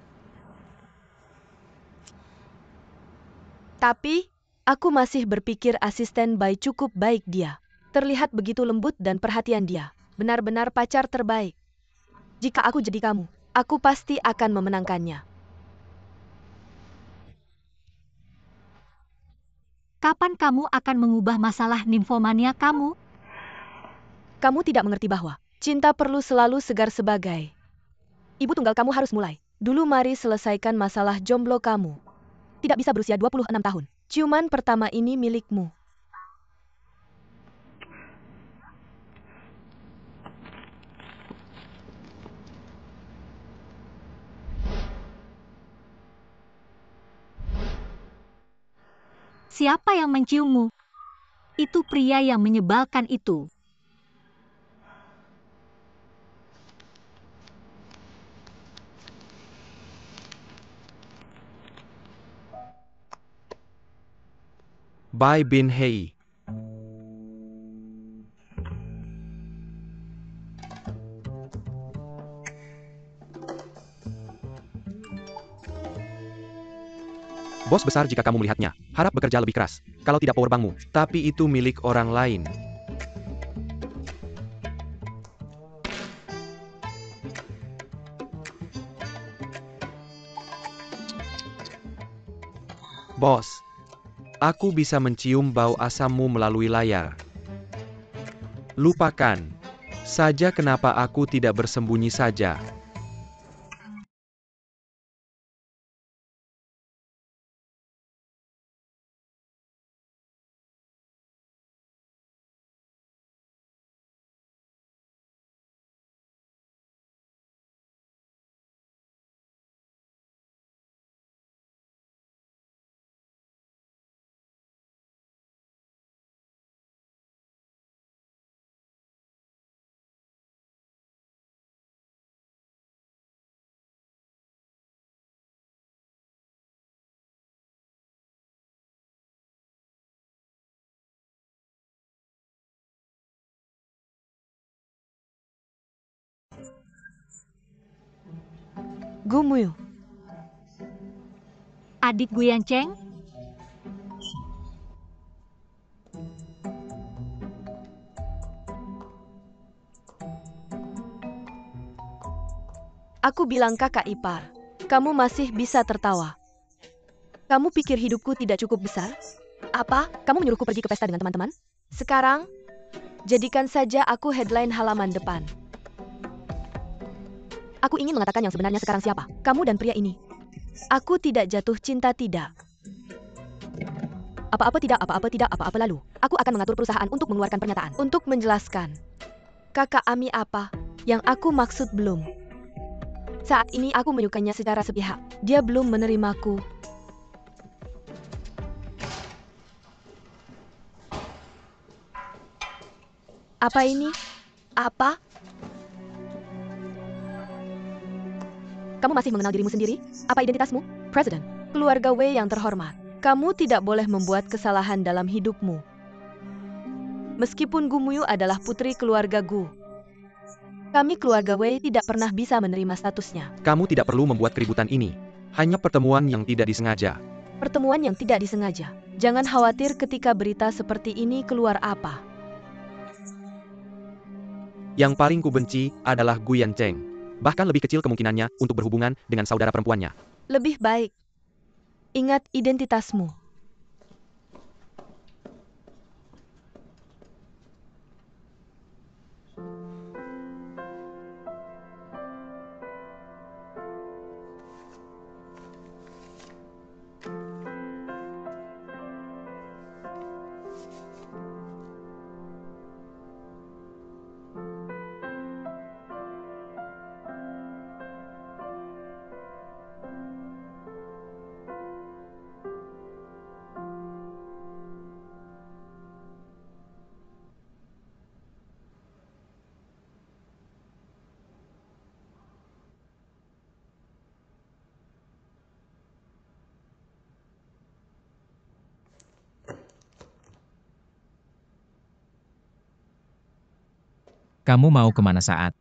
Tapi, aku masih berpikir asisten Bai cukup baik dia. Terlihat begitu lembut dan perhatian dia. Benar-benar pacar terbaik. Jika aku jadi kamu, aku pasti akan memenangkannya. Kapan kamu akan mengubah masalah nimfomania kamu? Kamu tidak mengerti bahwa cinta perlu selalu segar sebagai ibu tunggal. Kamu harus mulai. Dulu mari selesaikan masalah jomblo kamu. Tidak bisa berusia 26 tahun. Ciuman pertama ini milikmu. Siapa yang menciummu? Itu pria yang menyebalkan itu. Bai Bin Hei. Bos besar jika kamu melihatnya, harap bekerja lebih keras. Kalau tidak powerbankmu, tapi itu milik orang lain. Bos, aku bisa mencium bau asammu melalui layar. Lupakan saja kenapa aku tidak bersembunyi saja. Gumuyu. Adik Gu Yancheng? Aku bilang kakak ipar. Kamu masih bisa tertawa. Kamu pikir hidupku tidak cukup besar? Apa? Kamu menyuruhku pergi ke pesta dengan teman-teman? Sekarang, jadikan saja aku headline halaman depan. Aku ingin mengatakan yang sebenarnya sekarang siapa? Kamu dan pria ini. Aku tidak jatuh cinta, tidak. Apa-apa tidak, apa-apa tidak, apa-apa lalu. Aku akan mengatur perusahaan untuk mengeluarkan pernyataan. Untuk menjelaskan. Kakak Ami apa? Yang aku maksud belum. Saat ini aku menyukainya secara sepihak. Dia belum menerimaku. Apa ini? Apa? Kamu masih mengenal dirimu sendiri? Apa identitasmu? Presiden. Keluarga Wei yang terhormat. Kamu tidak boleh membuat kesalahan dalam hidupmu. Meskipun Gumuyu adalah putri keluarga Gu. Kami keluarga Wei tidak pernah bisa menerima statusnya. Kamu tidak perlu membuat keributan ini. Hanya pertemuan yang tidak disengaja. Pertemuan yang tidak disengaja. Jangan khawatir ketika berita seperti ini keluar apa. Yang paling kubenci adalah Gu Yancheng. Bahkan lebih kecil kemungkinannya untuk berhubungan dengan saudara perempuannya. Lebih baik. Ingat identitasmu. Kamu mau kemana saat?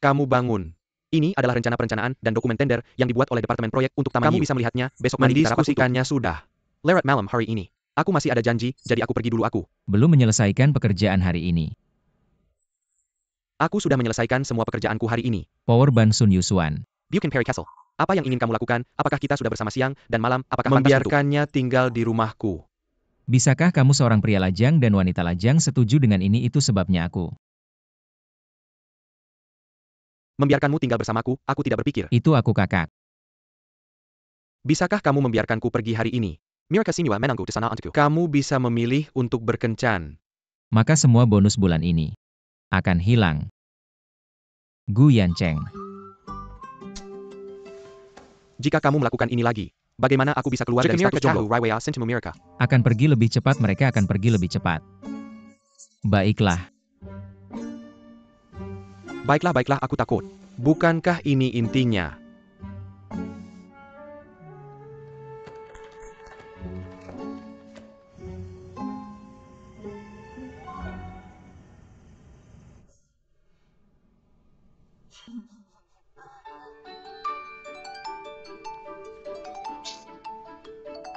Kamu bangun. Ini adalah rencana perencanaan dan dokumen tender yang dibuat oleh Departemen Proyek untuk Taman Kamu bisa melihatnya besok mandi di mendiskusikannya sudah. Lewat malam hari ini. Aku masih ada janji, jadi aku pergi dulu aku. Belum menyelesaikan pekerjaan hari ini. Aku sudah menyelesaikan semua pekerjaanku hari ini. Power Ban Sun Yusuan. Buchan Perry Castle. Apa yang ingin kamu lakukan? Apakah kita sudah bersama siang dan malam? Apakah membiarkannya tinggal di rumahku? Bisakah kamu seorang pria lajang dan wanita lajang setuju dengan ini? Itu sebabnya aku. Membiarkanmu tinggal bersamaku, aku tidak berpikir. Itu aku kakak. Bisakah kamu membiarkanku pergi hari ini? Mirka Siniwa menanggu di sana untukku. Kamu bisa memilih untuk berkencan. Maka semua bonus bulan ini akan hilang. Gu Yancheng. Jika kamu melakukan ini lagi, bagaimana aku bisa keluar dari status jomblo? Akan pergi lebih cepat, mereka akan pergi lebih cepat. Baiklah. Baiklah, aku takut. Bukankah ini intinya?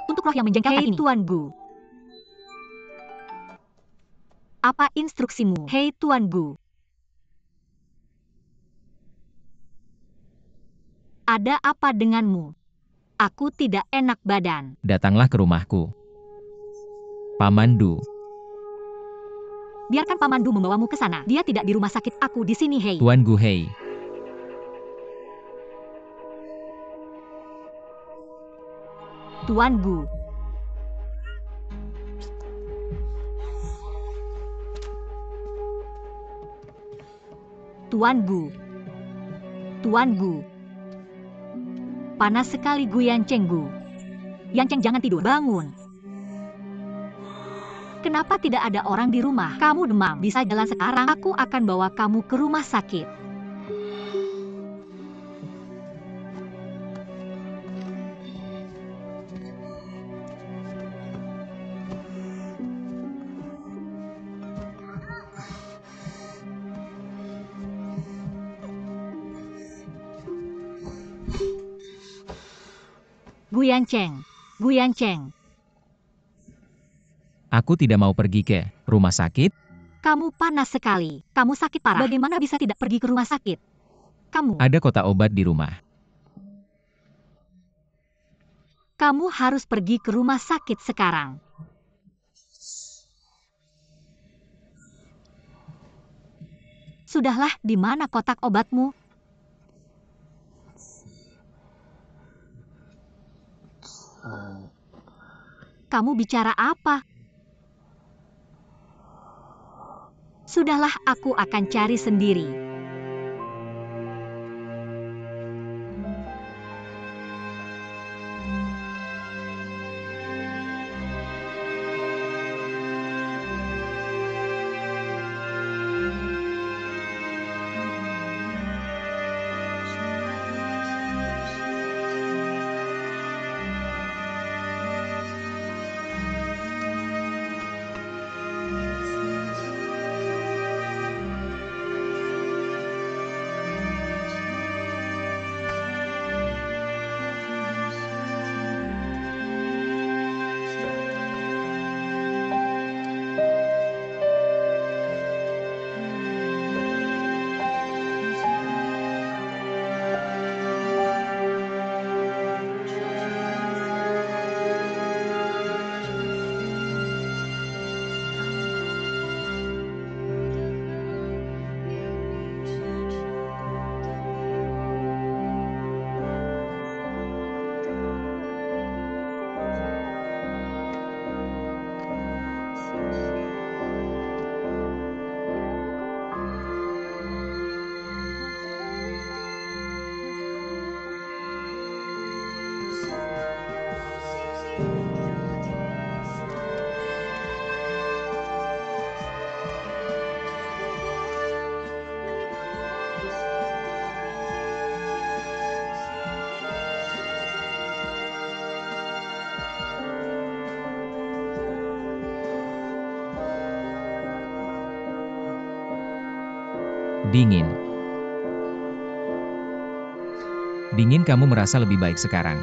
Untuk roh yang menjengkelkan ini. Tuan Gu. Apa instruksimu? Hei Tuan Gu. Ada apa denganmu? Aku tidak enak badan. Datanglah ke rumahku. Pamandu. Biarkan Pamandu membawamu ke sana. Dia tidak di rumah sakit, aku di sini, hei. Tuan Gu, hei. Tuan Gu. Tuan Gu. Tuan Gu. Panas sekali Gu Yancheng Gu. Yancheng jangan tidur, bangun. Kenapa tidak ada orang di rumah? Kamu demam, bisa jalan sekarang. Aku akan bawa kamu ke rumah sakit. Guyanceng, Guyanceng. Aku tidak mau pergi ke rumah sakit. Kamu panas sekali. Kamu sakit parah. Bagaimana bisa tidak pergi ke rumah sakit? Kamu. Ada kotak obat di rumah. Kamu harus pergi ke rumah sakit sekarang. Sudahlah, di mana kotak obatmu? Kamu bicara apa? Sudahlah, aku akan cari sendiri. Dingin. Dingin, kamu merasa lebih baik sekarang.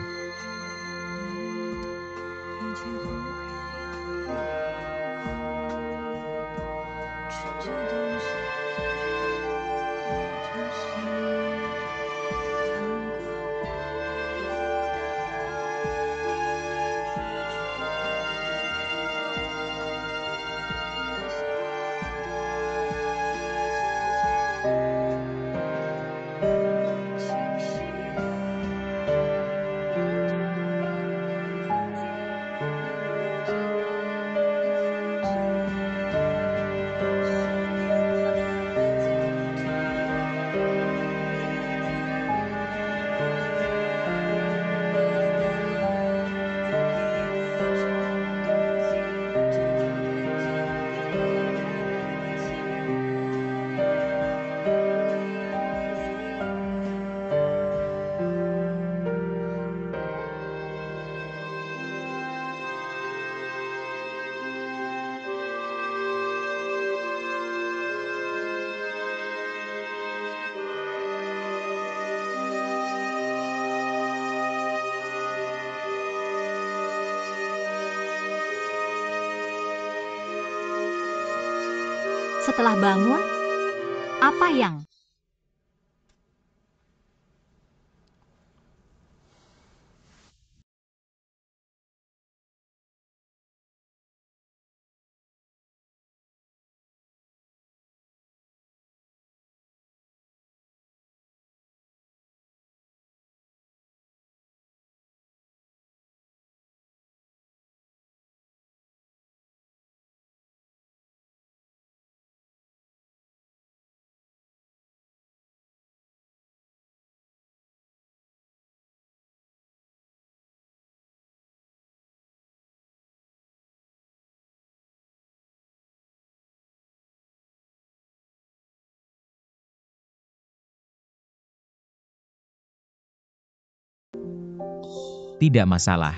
Setelah bangun, apa yang? Tidak masalah.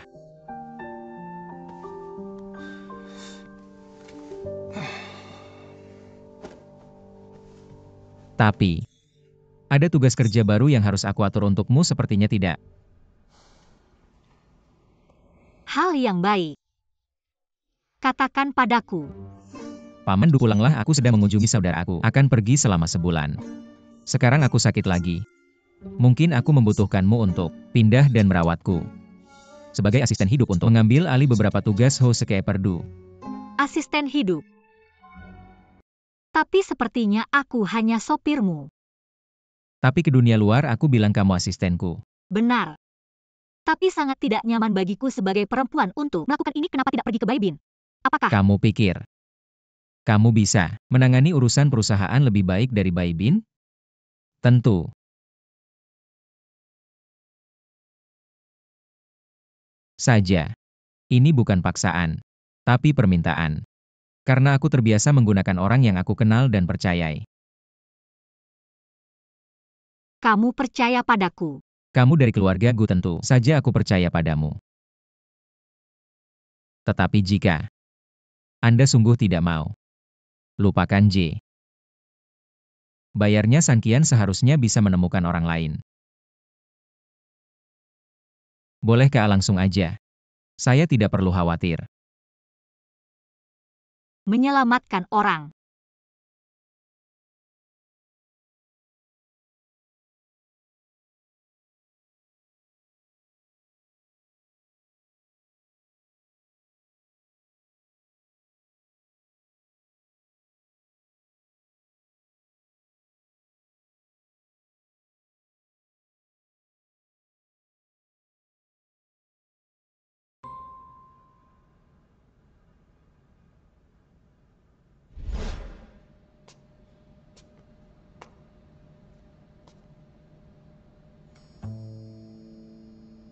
Tapi, ada tugas kerja baru yang harus aku atur untukmu, sepertinya tidak. hal yang baik. Katakan padaku. Paman Du, pulanglah, aku sedang mengunjungi saudaraku. Akan pergi selama sebulan. Sekarang aku sakit lagi. Mungkin aku membutuhkanmu untuk pindah dan merawatku. Sebagai asisten hidup untuk mengambil alih beberapa tugas housekeeper Du. Asisten hidup. Tapi sepertinya aku hanya sopirmu. Tapi ke dunia luar aku bilang kamu asistenku. Benar. Tapi sangat tidak nyaman bagiku sebagai perempuan untuk melakukan ini. Kenapa tidak pergi ke Baibin? Apakah Kamu pikir kamu bisa menangani urusan perusahaan lebih baik dari Baibin? Tentu. Saja. Ini bukan paksaan, tapi permintaan. Karena aku terbiasa menggunakan orang yang aku kenal dan percayai. kamu percaya padaku? Kamu dari keluarga Gu, tentu saja aku percaya padamu. Tetapi jika Anda sungguh tidak mau, lupakan J. Bayarnya Sankian seharusnya bisa menemukan orang lain. Bolehkah langsung aja? Saya tidak perlu khawatir. Menyelamatkan orang.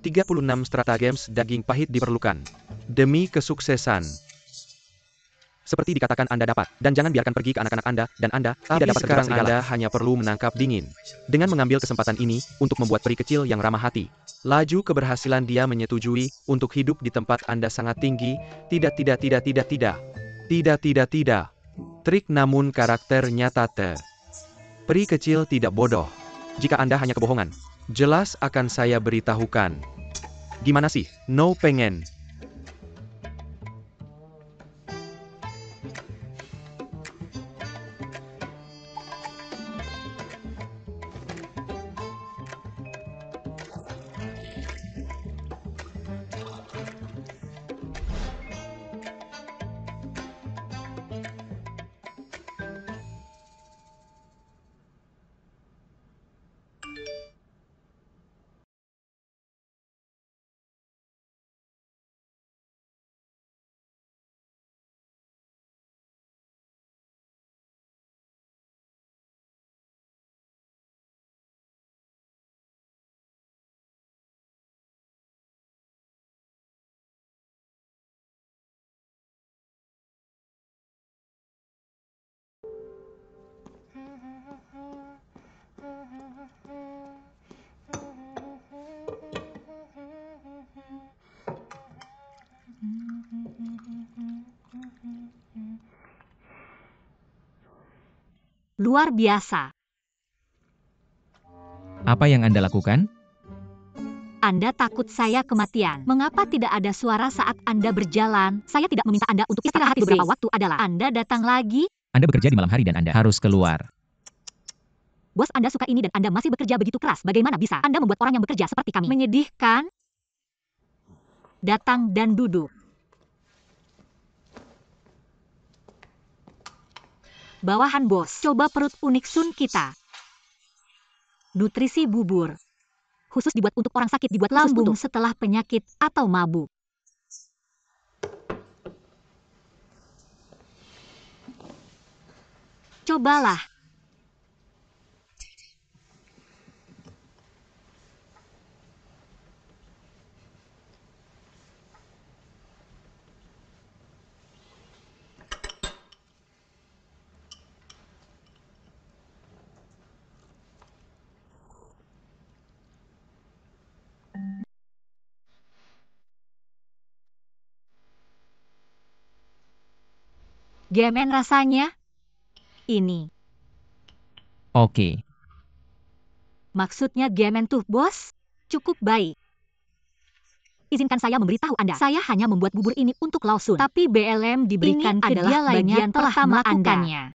Tiga 36 stratagems daging pahit diperlukan demi kesuksesan. Seperti dikatakan Anda dapat, dan jangan biarkan pergi ke anak-anak Anda, dan Anda tidak dapat sekarang Anda hanya perlu menangkap dingin. Dengan mengambil kesempatan ini, untuk membuat peri kecil yang ramah hati. Laju keberhasilan dia menyetujui, untuk hidup di tempat Anda sangat tinggi, tidak. Trik namun karakter nyata Peri kecil tidak bodoh. Jika Anda hanya kebohongan, jelas akan saya beritahukan. Gimana sih? No pengen. Luar biasa. Apa yang Anda lakukan? Anda takut saya kematian. Mengapa tidak ada suara saat Anda berjalan? Saya tidak meminta Anda untuk istirahat beberapa waktu. Adalah Anda datang lagi? Anda bekerja di malam hari dan Anda harus keluar. Bos Anda suka ini dan Anda masih bekerja begitu keras. Bagaimana bisa Anda membuat orang yang bekerja seperti kami? Menyedihkan. Datang dan duduk. Bawahan bos, coba perut unik Sun kita. Nutrisi bubur. Khusus dibuat untuk orang sakit, dibuat lambung setelah penyakit atau mabuk. Cobalah. Gemen rasanya? Ini. Oke. Maksudnya gemen tuh, bos? Cukup baik. Izinkan saya memberitahu Anda. Saya hanya membuat bubur ini untuk Lao Sun. Tapi BLM diberikan ke dia bagian telah melakukannya.